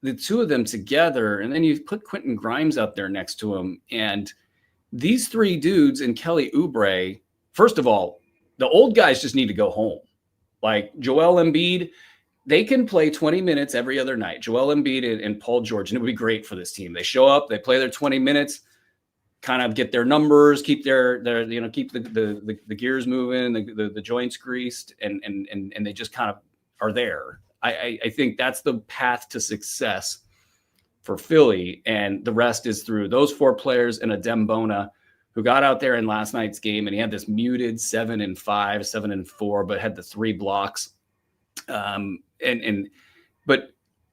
the two of them together. And then you put Quentin Grimes out there next to him, and these 3 dudes and Kelly Oubre, first of all, the old guys just need to go home. Like Joel Embiid, they can play 20 minutes every other night. Joel Embiid and Paul George, and it would be great for this team. They show up, they play their 20 minutes, kind of get their numbers, keep their keep the gears moving, the joints greased, and they just kind of are there. I think that's the path to success for Philly, and the rest is through those 4 players and a Dembona, who got out there in last night's game and he had this muted 7-5, 7-4, but had the 3 blocks, but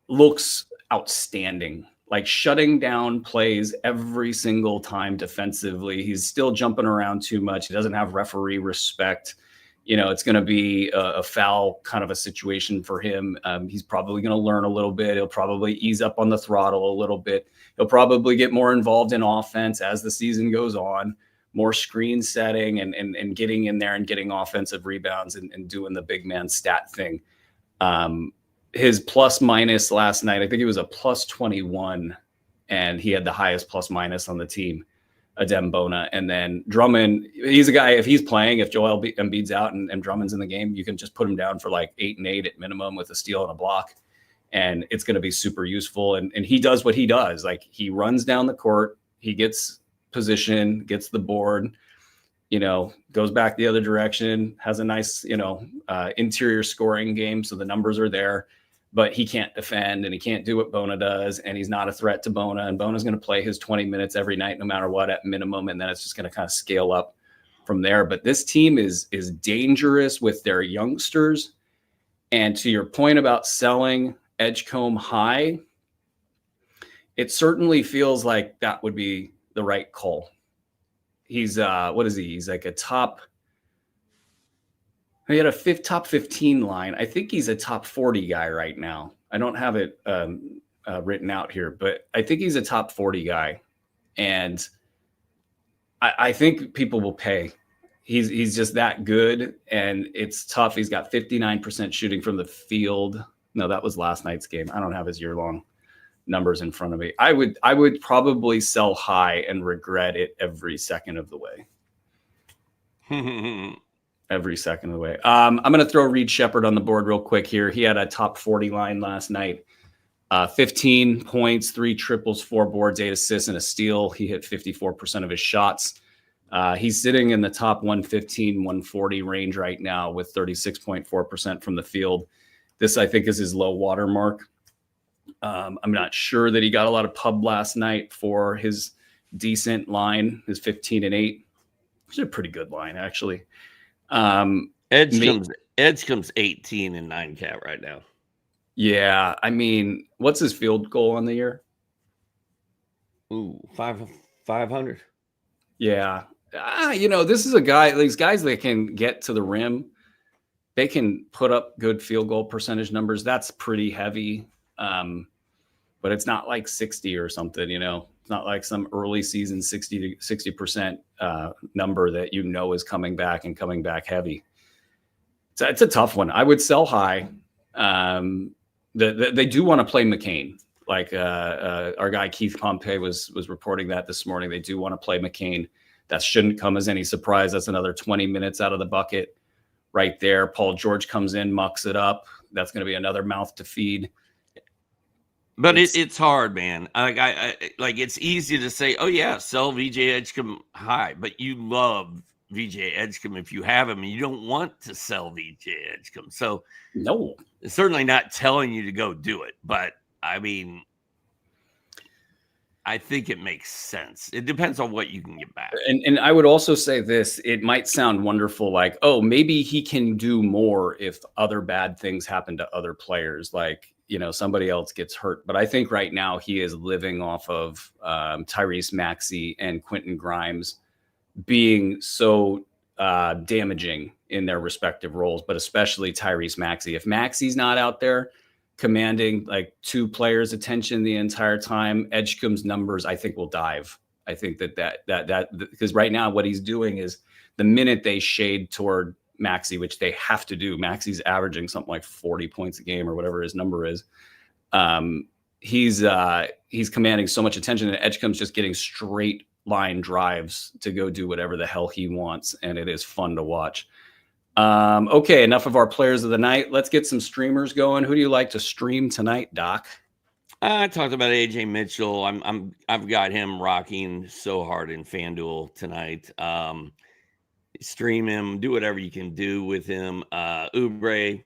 looks outstanding. Like shutting down plays every single time defensively. He's still jumping around too much. He doesn't have referee respect. It's going to be a foul kind of a situation for him. He's probably going to learn a little bit. He'll probably ease up on the throttle a little bit. He'll probably get more involved in offense as the season goes on, more screen setting and getting in there and getting offensive rebounds and doing the big man stat thing. His plus minus last night, I think he was a plus 21, and he had the highest plus minus on the team, Dembona. And then Drummond, he's a guy, if he's playing, if Joel Embiid's out and Drummond's in the game, you can just put him down for like 8 and 8 at minimum with a steal and a block, and it's going to be super useful. And he does what he does. Like he runs down the court, he gets position, gets the board, goes back the other direction, has a nice, interior scoring game. So the numbers are there. But he can't defend and he can't do what Bona does. And he's not a threat to Bona. And Bona's going to play his 20 minutes every night, no matter what, at minimum. And then it's just going to kind of scale up from there. But this team is dangerous with their youngsters. And to your point about selling Edgecombe high, it certainly feels like that would be the right call. He's, what is he? He's like a top... He had a top 15 line. I think he's a top 40 guy right now. I don't have it written out here, but I think he's a top 40 guy. And I think people will pay. He's just that good, and it's tough. He's got 59% shooting from the field. No, that was last night's game. I don't have his year-long numbers in front of me. I would probably sell high and regret it every second of the way. Every second of the way. I'm going to throw Reed Shepherd on the board real quick here. He had a top 40 line last night. 15 points, 3 triples, 4 boards, 8 assists, and a steal. He hit 54% of his shots. He's sitting in the top 115, 140 range right now with 36.4% from the field. This, I think, is his low water mark. I'm not sure that he got a lot of pub last night for his decent line, his 15-8. It's a pretty good line, actually. Edgecombe's 18 and 9 cat right now. Yeah, I mean, what's his field goal on the year? Ooh, 500. Yeah. This is a guy, these guys that can get to the rim, they can put up good field goal percentage numbers. That's pretty heavy. But it's not like 60 or something, It's not like some early season 60% number that is coming back and coming back heavy. So it's a tough one. I would sell high. They do want to play McCain. Like our guy Keith Pompey was reporting that this morning. They do want to play McCain. That shouldn't come as any surprise. That's another 20 minutes out of the bucket right there. Paul George comes in, mucks it up. That's going to be another mouth to feed. But it's hard, man. I it's easy to say, oh yeah, sell VJ Edgecombe high, but you love VJ Edgecombe if you have him, and you don't want to sell VJ Edgecombe. So no, it's certainly not telling you to go do it. But I mean, I think it makes sense. It depends on what you can get back. And I would also say this, it might sound wonderful, like, oh, maybe he can do more if other bad things happen to other players, like, somebody else gets hurt. But I think right now he is living off of Tyrese Maxey and Quentin Grimes being so damaging in their respective roles, but especially Tyrese Maxey. If Maxey's not out there commanding like 2 players' attention the entire time, Edgecombe's numbers, I think, will dive. I think that because right now what he's doing is the minute they shade toward Maxey, which they have to do, Maxey's averaging something like 40 points a game or whatever his number is. He's commanding so much attention, and Edgecombe's just getting straight line drives to go do whatever the hell he wants, and it is fun to watch. Okay, enough of our players of the night. Let's get some streamers going. Who do you like to stream tonight, Doc? I talked about AJ Mitchell. I've got him rocking so hard in FanDuel tonight. Stream him, do whatever you can do with him. Oubre,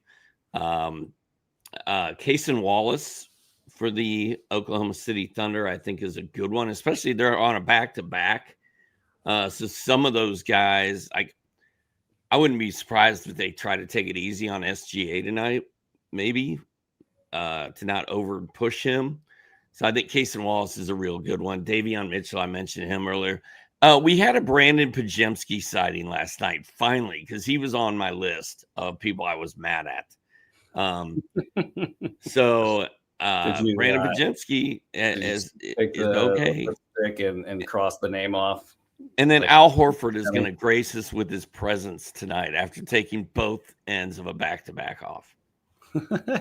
Cason Wallace for the Oklahoma City Thunder, I think, is a good one, especially they're on a back-to-back. So some of those guys, I wouldn't be surprised if they try to take it easy on SGA tonight, maybe, to not over push him. So I think Cason Wallace is a real good one. Davion Mitchell, I mentioned him earlier. We had a Brandon Pajemski sighting last night, finally, because he was on my list of people I was mad at. So Brandon Pajemski is okay. And cross the name off. And then Al Horford is going to grace us with his presence tonight after taking both ends of a back-to-back off.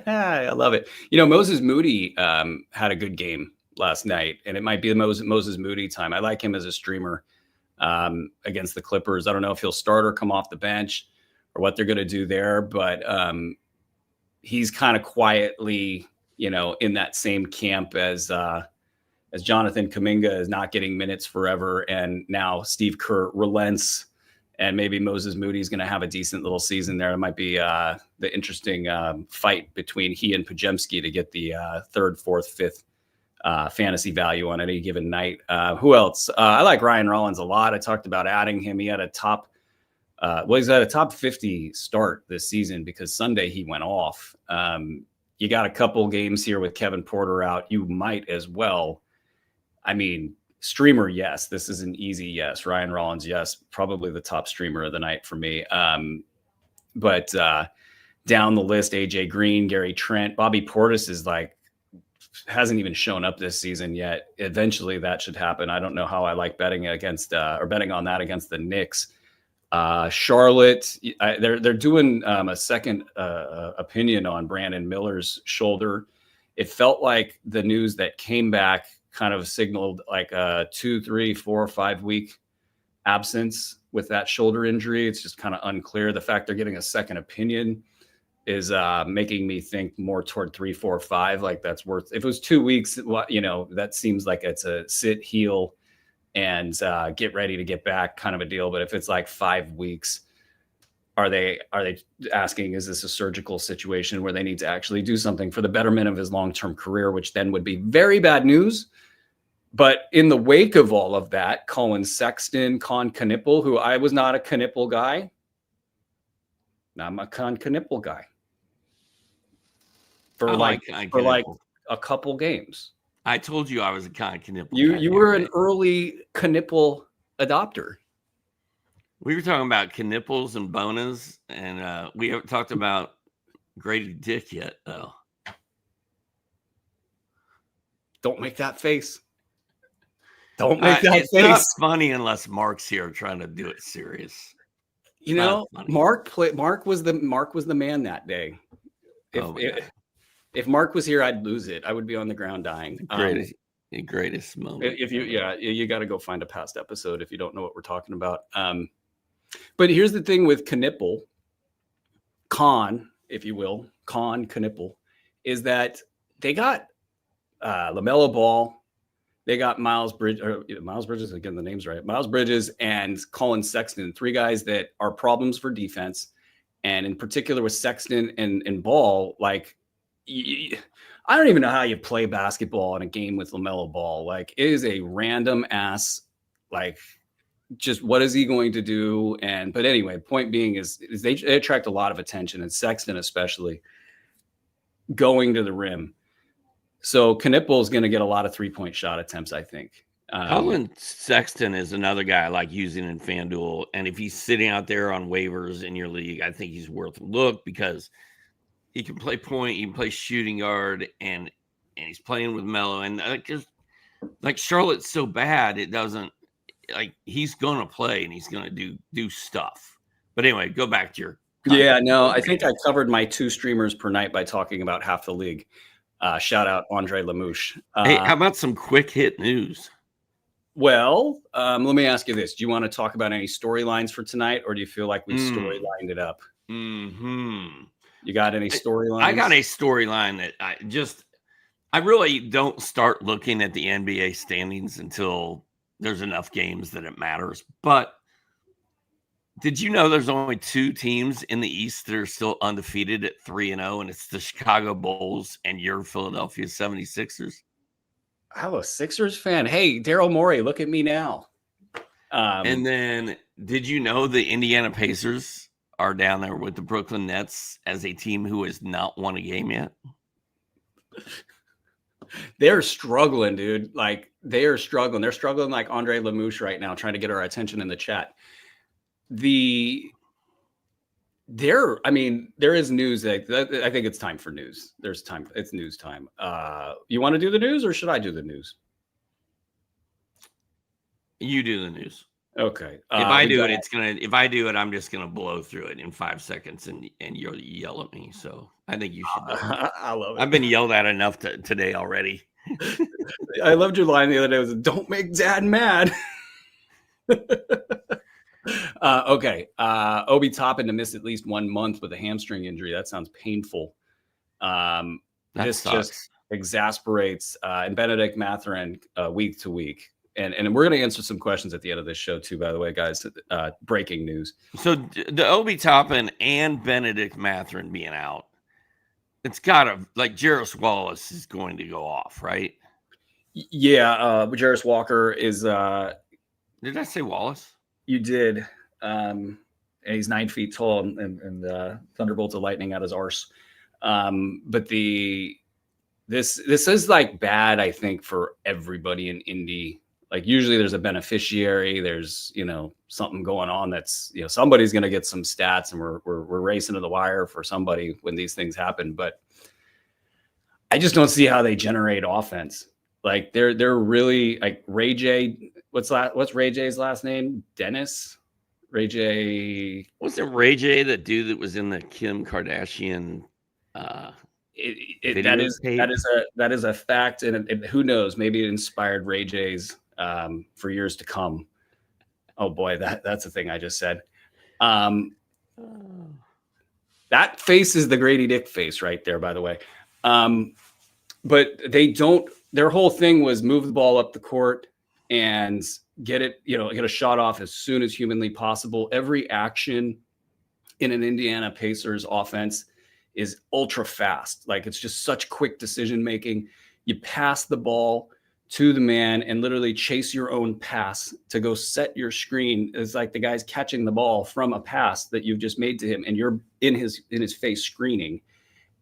I love it. Moses Moody had a good game last night, and it might be the Moses Moody time. I like him as a streamer against the Clippers. I don't know if he'll start or come off the bench or what they're going to do there, but he's kind of quietly, in that same camp as Jonathan Kuminga is not getting minutes forever, and now Steve Kerr relents, and maybe Moses Moody is going to have a decent little season there. It might be the interesting fight between he and Pajemski to get the 3rd, 4th, 5th fantasy value on any given night. Who else? I like Ryan Rollins a lot. I talked about adding him. He had he's at a top 50 start this season because Sunday he went off. You got a couple games here with Kevin Porter out. You might as well. I mean, streamer, yes. This is an easy yes. Ryan Rollins, yes. Probably the top streamer of the night for me. But down the list, AJ Green, Gary Trent, Bobby Portis is hasn't even shown up this season yet. Eventually that should happen. I don't know how I like betting on that against the Knicks. Charlotte, they're doing a second opinion on Brandon Miller's shoulder. It felt like the news that came back kind of signaled like a 2, 3, 4, 5 week absence with that shoulder injury. It's just kind of unclear. The fact they're getting a second opinion is making me think more toward 3, 4, 5. Like that's worth. If it was 2 weeks, that seems like it's a sit, heal, and get ready to get back kind of a deal. But if it's like 5 weeks, are they asking, is this a surgical situation where they need to actually do something for the betterment of his long-term career, which then would be very bad news. But in the wake of all of that, Colin Sexton, Con Knipple, who I was not a Knipple guy. Now I'm a Con Knipple guy. For like a couple games. I told you I was a Con Knipple. You were an early Knipple adopter. We were talking about Knipples and Bonas, and we haven't talked about Grady Dick yet, though. Don't make that face. Don't make that it's face. It's not funny unless Mark's here trying to do it serious. Mark was the man that day. If Mark was here, I'd lose it. I would be on the ground dying. The greatest moment. If you got to go find a past episode if you don't know what we're talking about. But here's the thing with Knipple, if you will, Knipple, is that they got LaMelo Ball, they got Miles Bridges, again, the name's right, Miles Bridges and Colin Sexton, 3 guys that are problems for defense. And in particular with Sexton and Ball, like, I don't even know how you play basketball in a game with LaMelo Ball. Like, it is a random ass, like, just what is he going to do? But anyway, point being is they attract a lot of attention, and Sexton especially going to the rim. So Knipple is going to get a lot of 3-point shot attempts, I think. Colin Sexton is another guy I like using in FanDuel, and if he's sitting out there on waivers in your league, I think he's worth a look because he can play point, he can play shooting guard, and he's playing with Melo. And like Charlotte's so bad, it doesn't. Like, he's going to play and he's going to do stuff. But anyway, go back to your. I think I covered my 2 streamers per night by talking about half the league. Shout out Andre Lamouche. Hey, how about some quick hit news? Well, let me ask you this. Do you want to talk about any storylines for tonight, or do you feel like we storylined it up? Mm-hmm. You got any storylines? I got a storyline that I really don't start looking at the NBA standings until there's enough games that it matters. But did you know there's only 2 teams in the East that are still undefeated at 3-0, and it's the Chicago Bulls and your Philadelphia 76ers? I'm a Sixers fan. Hey, Daryl Morey, look at me now. And then did you know the Indiana Pacers are down there with the Brooklyn Nets as a team who has not won a game yet? They're struggling, dude. Like, they are struggling. They're struggling like Andre Lamouche right now, trying to get our attention in the chat. There is news. I think it's time for news. There's time. It's news time. You want to do the news, or should I do the news? You do the news. Okay. If I do it, I'm just gonna blow through it in 5 seconds, and you'll yell at me. So I think you should. I love it. I've been yelled at enough today already. I loved your line the other day. It was, "Don't make Dad mad." Okay. Obi Toppin to miss at least 1 month with a hamstring injury. That sounds painful. This sucks. Just exasperates. And Benedict Mathurin week to week. And we're going to answer some questions at the end of this show, too, by the way, guys. Breaking news. So the Obi Toppin and Benedict Mathurin being out, it's got to, like, Jarris Wallace is going to go off, right? Yeah. Jarris Walker is. Did I say Wallace? You did. And he's 9 feet tall and thunderbolts of lightning out his arse. But this is like bad, I think, for everybody in Indy. Like, usually there's a beneficiary, there's, something going on that's, somebody's going to get some stats, and we're racing to the wire for somebody when these things happen. But I just don't see how they generate offense. Like, they're really, like, Ray J. What's Ray J's last name? Dennis? Ray J. Wasn't Ray J the dude that was in the Kim Kardashian? That is a fact, and who knows? Maybe it inspired Ray J's for years to come. Oh boy, that's a thing I just said. That face is the Grady Dick face right there, by the way. But they don't. Their whole thing was move the ball up the court and get it, get a shot off as soon as humanly possible. Every action in an Indiana Pacers offense is ultra fast. Like, it's just such quick decision making. You pass the ball to the man and literally chase your own pass to go set your screen. It's like the guy's catching the ball from a pass that you've just made to him, and you're in his face screening.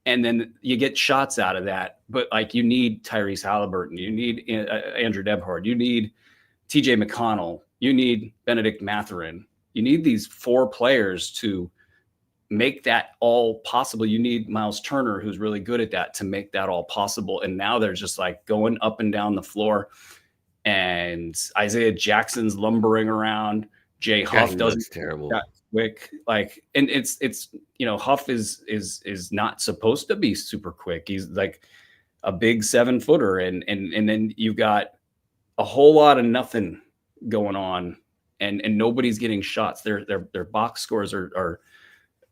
And then you get shots out of that. But like, you need Tyrese Halliburton, you need Andrew Debhard, you need TJ McConnell, you need Benedict Mathurin. You need these 4 players to make that all possible. You need Miles Turner, who's really good at that, to make that all possible. And now they're just like going up and down the floor, and Isaiah Jackson's lumbering around. Jay Huff doesn't terrible. Quick, like, and it's Huff is not supposed to be super quick. He's like a big 7-footer, and then you've got a whole lot of nothing going on, and nobody's getting shots. Their box scores are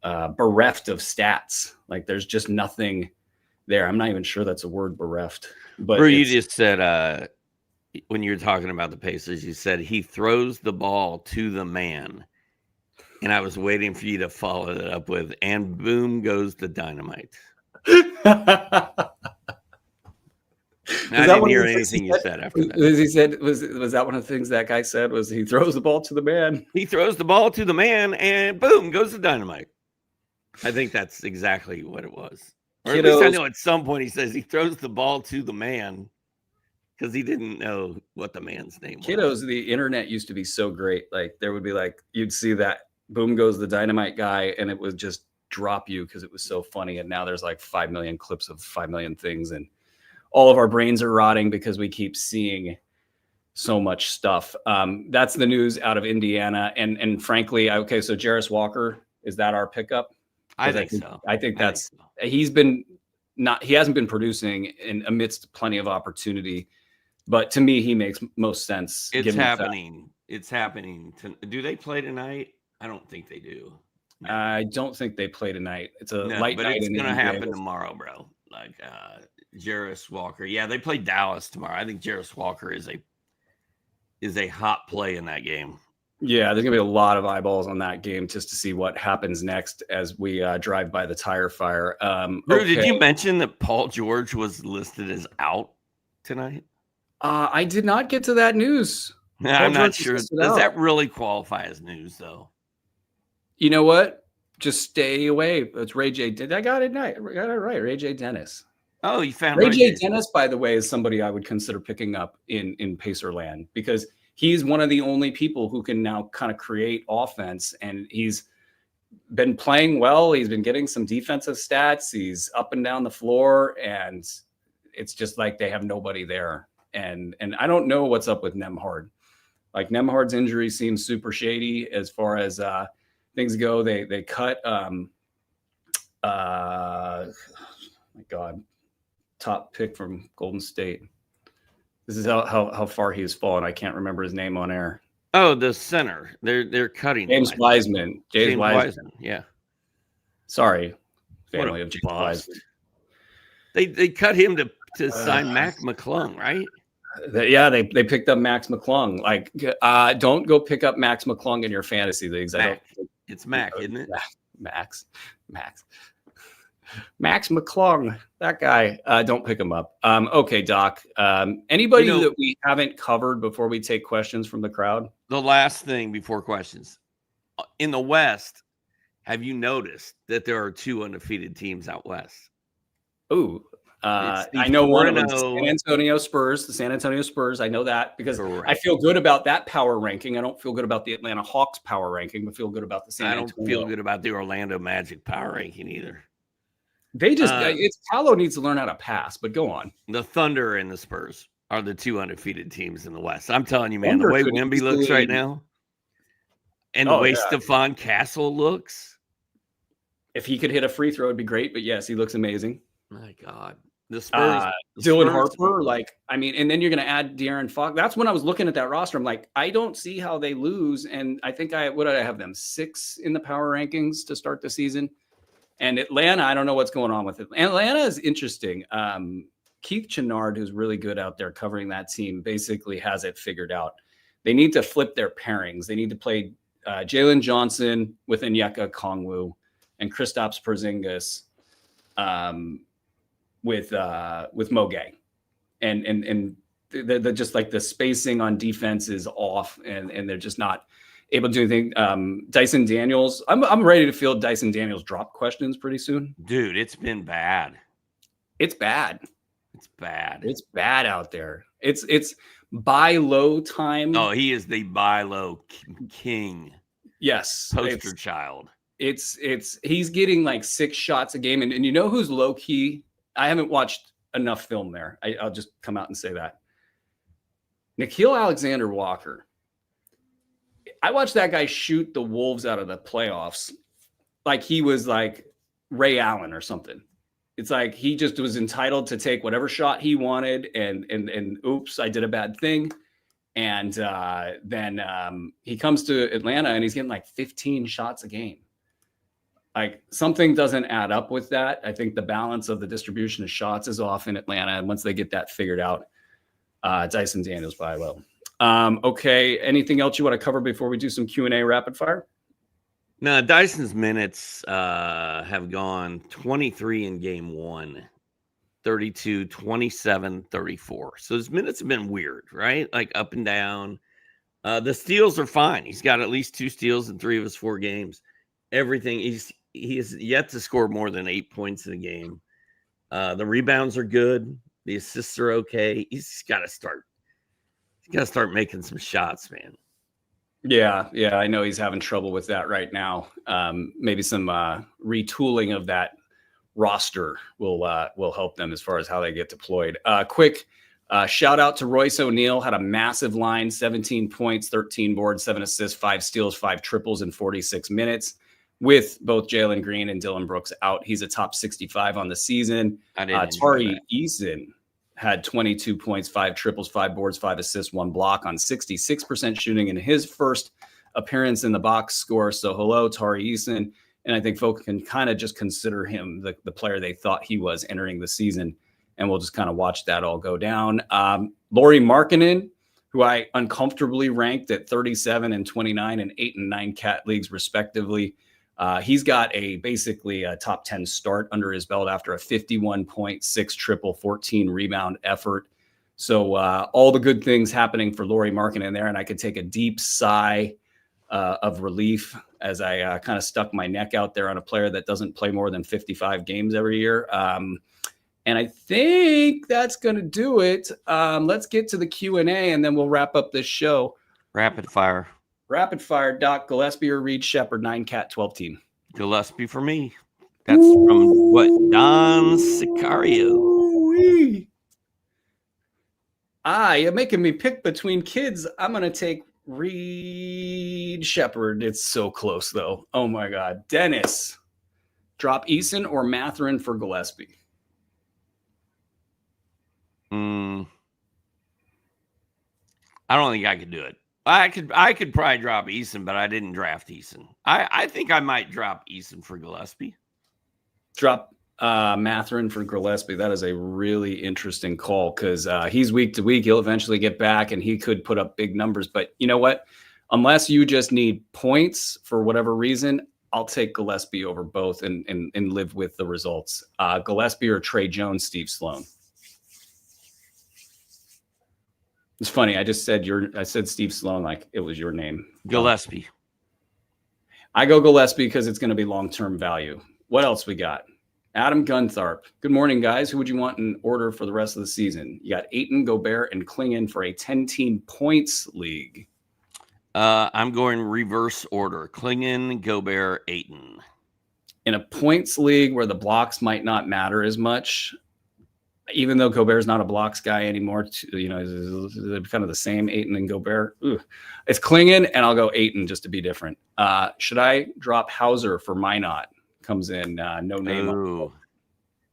bereft of stats. Like, there's just nothing there. I'm not even sure that's a word, bereft. But Bro, you just said when you're talking about the Pacers, you said he throws the ball to the man. And I was waiting for you to follow it up with, and boom goes the dynamite. I didn't hear anything you said after that. Was that one of the things that guy said? Was he throws the ball to the man? He throws the ball to the man, and boom goes the dynamite. I think that's exactly what it was. Or at least I know at some point he says he throws the ball to the man because he didn't know what the man's name was. Kiddos, the internet used to be so great. Like, there would be like, you'd see that boom goes the dynamite guy, and it would just drop you because it was so funny. And now there's like 5 million clips of 5 million things, and all of our brains are rotting because we keep seeing so much stuff. That's the news out of Indiana. And frankly, okay, so Jarris Walker, is that our pickup? I think so. I think that's he hasn't been producing amidst plenty of opportunity, but to me, he makes most sense. It's happening. It's happening. Do they play tonight? I don't think they do. No. I don't think they play tonight. It's a light but night. It's going to happen tomorrow, bro. Like Jarris Walker. Yeah, they play Dallas tomorrow. I think Jarris Walker is a hot play in that game. Yeah, there's going to be a lot of eyeballs on that game just to see what happens next as we drive by the tire fire. Drew, did you mention that Paul George was listed as out tonight? I did not get to that news. I'm not sure. Does that really qualify as news, though? You know what? Just stay away. It's Ray J. I got it right. Ray J. Dennis. Oh, you found Ray J. Dennis, by the way, is somebody I would consider picking up in Pacerland, because he's one of the only people who can now kind of create offense, and he's been playing well. He's been getting some defensive stats. He's up and down the floor, and it's just like they have nobody there. And I don't know what's up with Nembhard. Like, Nembhard's injury seems super shady as far as things go. They cut my God, top pick from Golden State. This is how far he's fallen. I can't remember his name on air. Oh, the center. They're cutting James Wiseman. James Wiseman. Yeah. Sorry, family of James Wiseman. They cut him to sign Mac McClung, right? They picked up Max McClung. Like, don't go pick up Max McClung in your fantasy leagues. It's Mac, isn't it? Max McClung, that guy. Don't pick him up. Okay, Doc. Anybody that we haven't covered before we take questions from the crowd? The last thing before questions. In the West, have you noticed that there are 2 undefeated teams out West? Ooh. I know one of them, the San Antonio Spurs. I know that because I feel good about that power ranking. I don't feel good about the Atlanta Hawks power ranking, but feel good about the San Antonio. I don't feel good about the Orlando Magic power ranking either. They just Paolo needs to learn how to pass, but go on. The Thunder and the Spurs are the 2 undefeated teams in the West. I'm telling you, man, the way Wemby looks right now and the way Stephon Castle looks. If he could hit a free throw, it'd be great. But yes, he looks amazing. My God. The Spurs. Dylan Harper, and then you're going to add De'Aaron Fox. That's when I was looking at that roster. I'm like, I don't see how they lose. And I think what did I have them? 6 in the power rankings to start the season. And Atlanta, I don't know what's going on with it. Atlanta is interesting. Keith Chenard, who's really good out there covering that team, basically has it figured out. They need to flip their pairings. They need to play Jalen Johnson with Onyeka Okongwu and Kristaps Porzingis with Mo Gay. And they're just like the spacing on defense is off, and they're just not able to do anything. Dyson Daniels, I'm ready to field Dyson Daniels drop questions pretty soon. Dude, it's been bad. It's bad. It's bad. It's bad out there. It's buy low time. Oh, he is the buy low king. Yes. Poster child. It's he's getting like 6 shots a game. And you know who's low key? I haven't watched enough film there. I'll just come out and say that. Nickeil Alexander-Walker. I watched that guy shoot the Wolves out of the playoffs like he was like Ray Allen or something. It's like he just was entitled to take whatever shot he wanted, and oops, I did a bad thing. And then he comes to Atlanta and he's getting like 15 shots a game. Like something doesn't add up with that. I think the balance of the distribution of shots is off in Atlanta. And once they get that figured out, Dyson Daniels by low. Okay. Anything else you want to cover before we do some Q&A rapid fire? No, Dyson's minutes have gone 23 in game 1, 32, 27, 34. So his minutes have been weird, right? Like up and down. The steals are fine. He's got at least 2 steals in 3 of his 4 games. Everything he has yet to score more than 8 points in a game. The rebounds are good. The assists are okay. He's got to start making some shots, man. Yeah, I know he's having trouble with that right now. Maybe some retooling of that roster will help them as far as how they get deployed. Quick shout out to Royce O'Neal. Had a massive line, 17 points, 13 boards, 7 assists, 5 steals, 5 triples in 46 minutes. With both Jalen Green and Dylan Brooks out, he's a top 65 on the season. Tari Eason had 22 points, 5 triples, 5 boards, 5 assists, 1 block on 66% shooting in his first appearance in the box score. So hello, Tari Eason. And I think folks can kind of just consider him the player they thought he was entering the season. And we'll just kind of watch that all go down. Lauri Markkanen, who I uncomfortably ranked at 37 and 29 and 8 and 9 cat leagues respectively. He's got basically a top 10 start under his belt after a 51.6 triple, 14 rebound effort. So all the good things happening for Lauri Markkanen there. And I could take a deep sigh of relief as I kind of stuck my neck out there on a player that doesn't play more than 55 games every year. And I think that's going to do it. Let's get to the Q&A and then we'll wrap up this show. Rapid fire. Doc Gillespie or Reed Shepard, 9-cat, 12 team. Gillespie for me. That's from what? Don Sicario. You're making me pick between kids. I'm going to take Reed Shepard. It's so close, though. Oh, my God. Dennis, drop Eason or Mathurin for Gillespie? I don't think I could do it. I could probably drop Eason, but I didn't draft Eason. I think I might drop Eason for Gillespie. Drop Mathurin for Gillespie. That is a really interesting call because he's week to week. He'll eventually get back and he could put up big numbers. But you know what? Unless you just need points for whatever reason, I'll take Gillespie over both and live with the results. Gillespie or Trey Jones, Steve Sloan. It's funny. I said Steve Sloan like it was your name. Gillespie. I go Gillespie because it's going to be long-term value. What else we got? Adam Guntharp. Good morning, guys. Who would you want in order for the rest of the season? You got Ayton, Gobert, and Klingon for a 10-team points league. I'm going reverse order. Klingon, Gobert, Ayton. In a points league where the blocks might not matter as much, even though Gobert's not a blocks guy anymore, they're kind of the same, Ayton and Gobert. It's Klingon, and I'll go Ayton just to be different. Should I drop Hauser for Minot? Comes in, no name. Ooh,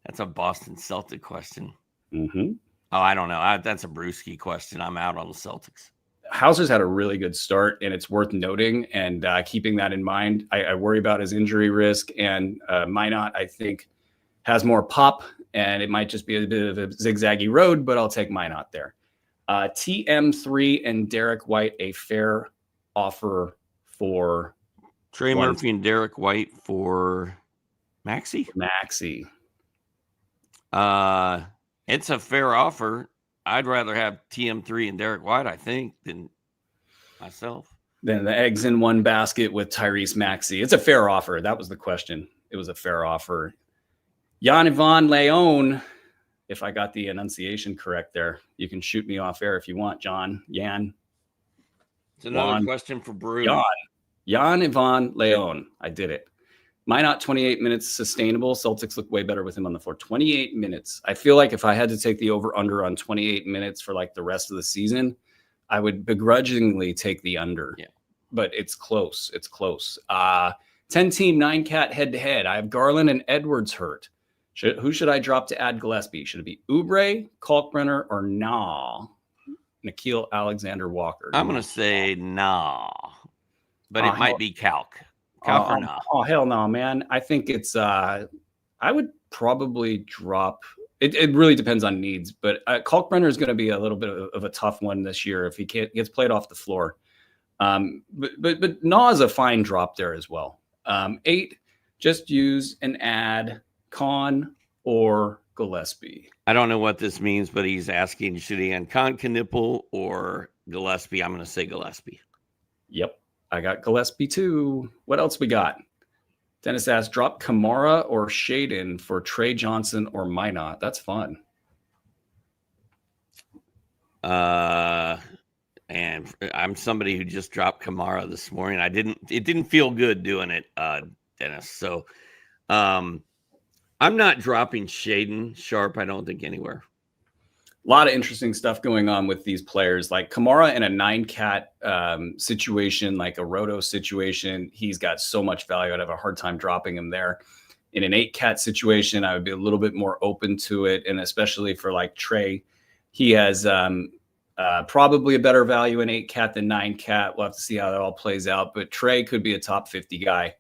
that's a Boston Celtic question. Mm-hmm. Oh, I don't know. That's a Bruski question. I'm out on the Celtics. Hauser's had a really good start, and it's worth noting and keeping that in mind. I worry about his injury risk, and Minot, I think, has more pop, and it might just be a bit of a zigzaggy road, but I'll take Minot there. TM3 and Derek White, a fair offer for Trey Murphy and Derek White for Maxey. It's a fair offer. I'd rather have TM3 and Derek White, I think, than myself. Then the eggs in one basket with Tyrese Maxey. It's a fair offer. That was the question. It was a fair offer. Jan-Ivan Leon, if I got the enunciation correct there, you can shoot me off air if you want, John. Jan. It's another question for Brew. Jan-Ivan Leon. I did it. Minot 28 minutes sustainable. Celtics look way better with him on the floor. 28 minutes. I feel like if I had to take the over-under on 28 minutes for like the rest of the season, I would begrudgingly take the under. Yeah. But it's close. It's close. 10-team, 9-cat head-to-head. I have Garland and Edwards hurt. Who should I drop to add Gillespie? Should it be Oubre, Kalkbrenner, or Nickeil Alexander-Walker? I'm going to say but it might be Calc. Oh, hell no, man. I think it's I would probably drop it really depends on needs, but Kalkbrenner is going to be a little bit of a tough one this year if he gets played off the floor. But is a fine drop there as well. 8, just use and add Con or Gillespie. I don't know what this means, but he's asking, should he add Con, Knipple, or Gillespie? I'm going to say Gillespie. Yep. I got Gillespie too. What else we got? Dennis asked, drop Kamara or Shaden for Trey Johnson or Minot. That's fun. And I'm somebody who just dropped Kamara this morning. It didn't feel good doing it, Dennis. So I'm not dropping Shaden Sharp, I don't think, anywhere. A lot of interesting stuff going on with these players. Like Kamara in a 9-cat situation, like a roto situation, he's got so much value. I'd have a hard time dropping him there. In an 8-cat situation, I would be a little bit more open to it. And especially for like Trey, he has probably a better value in 8-cat than 9-cat. We'll have to see how that all plays out. But Trey could be a top 50 guy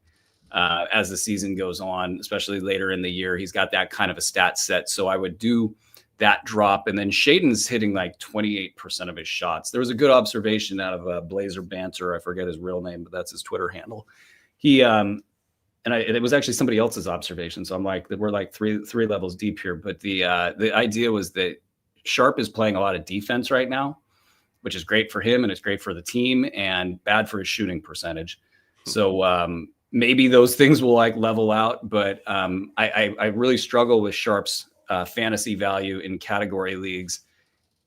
as the season goes on, especially later in the year. He's got that kind of a stat set. So I would do that drop. And then Shaden's hitting like 28% of his shots. There was a good observation out of Blazer Banter. I forget his real name, but that's his Twitter handle. He it was actually somebody else's observation. So I'm like, we're like three levels deep here. But the idea was that Sharp is playing a lot of defense right now, which is great for him and it's great for the team and bad for his shooting percentage. So maybe those things will like level out. But I really struggle with Sharp's fantasy value in category leagues.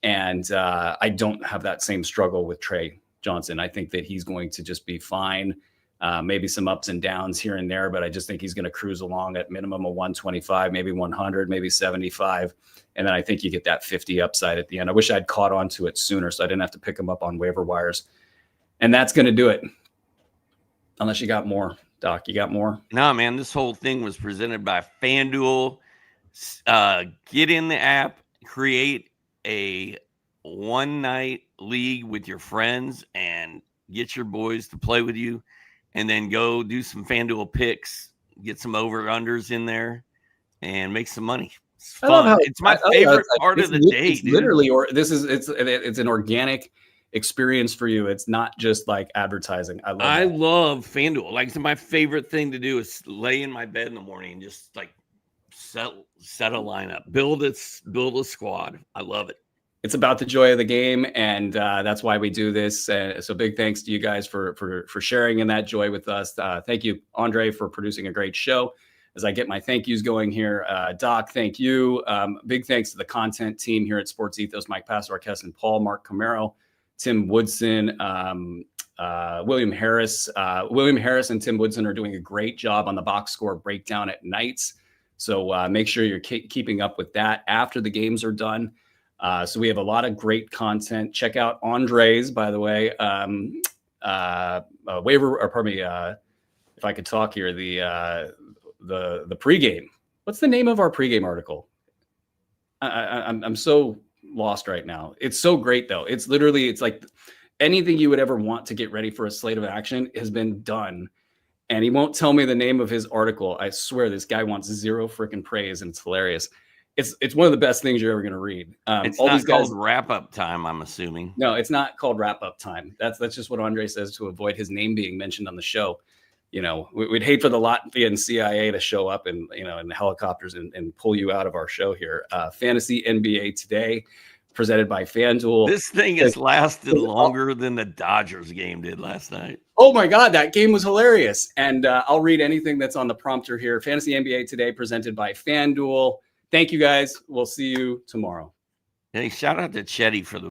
And I don't have that same struggle with Trey Johnson. I think that he's going to just be fine. Maybe some ups and downs here and there, but I just think he's going to cruise along at minimum of 125, maybe 100, maybe 75. And then I think you get that 50 upside at the end. I wish I'd caught on to it sooner so I didn't have to pick him up on waiver wires. And that's going to do it. Unless you got more, Doc. You got more? No, man, this whole thing was presented by FanDuel. Get in the app, create a one-night league with your friends and get your boys to play with you, and then go do some FanDuel picks, get some over-unders in there, and make some money. It's fun. It's my favorite part of the day. It's literally, it's an organic experience for you. It's not just like advertising. I love FanDuel. Like, it's my favorite thing to do is lay in my bed in the morning and just like set a lineup, build a squad. I love it. It's about the joy of the game, and that's why we do this. So big thanks to you guys for sharing in that joy with us. Thank you, Andre, for producing a great show. As I get my thank yous going here, Doc, thank you. Big thanks to the content team here at Sports Ethos, Mike Pastor, and Paul, Mark Camaro, Tim Woodson, William Harris. William Harris and Tim Woodson are doing a great job on the box score breakdown at nights. So make sure you're keeping up with that after the games are done. So we have a lot of great content. Check out Andre's, by the way, waiver, or pardon me, if I could talk here, the pregame. What's the name of our pregame article? I'm so lost right now. It's so great though. It's like anything you would ever want to get ready for a slate of action has been done. And he won't tell me the name of his article. I swear this guy wants zero freaking praise, and it's hilarious. It's one of the best things you're ever going to read. It's all not these guys, called wrap up time, I'm assuming. No, it's not called wrap up time. That's just what Andre says to avoid his name being mentioned on the show. You know, we'd hate for the Latvian CIA to show up and, you know, in helicopters and pull you out of our show here. Fantasy NBA Today, presented by FanDuel. This thing has lasted longer than the Dodgers game did last night. Oh my God, that game was hilarious. And I'll read anything that's on the prompter here. Fantasy NBA Today, presented by FanDuel. Thank you guys. We'll see you tomorrow. Hey, shout out to Chetty for the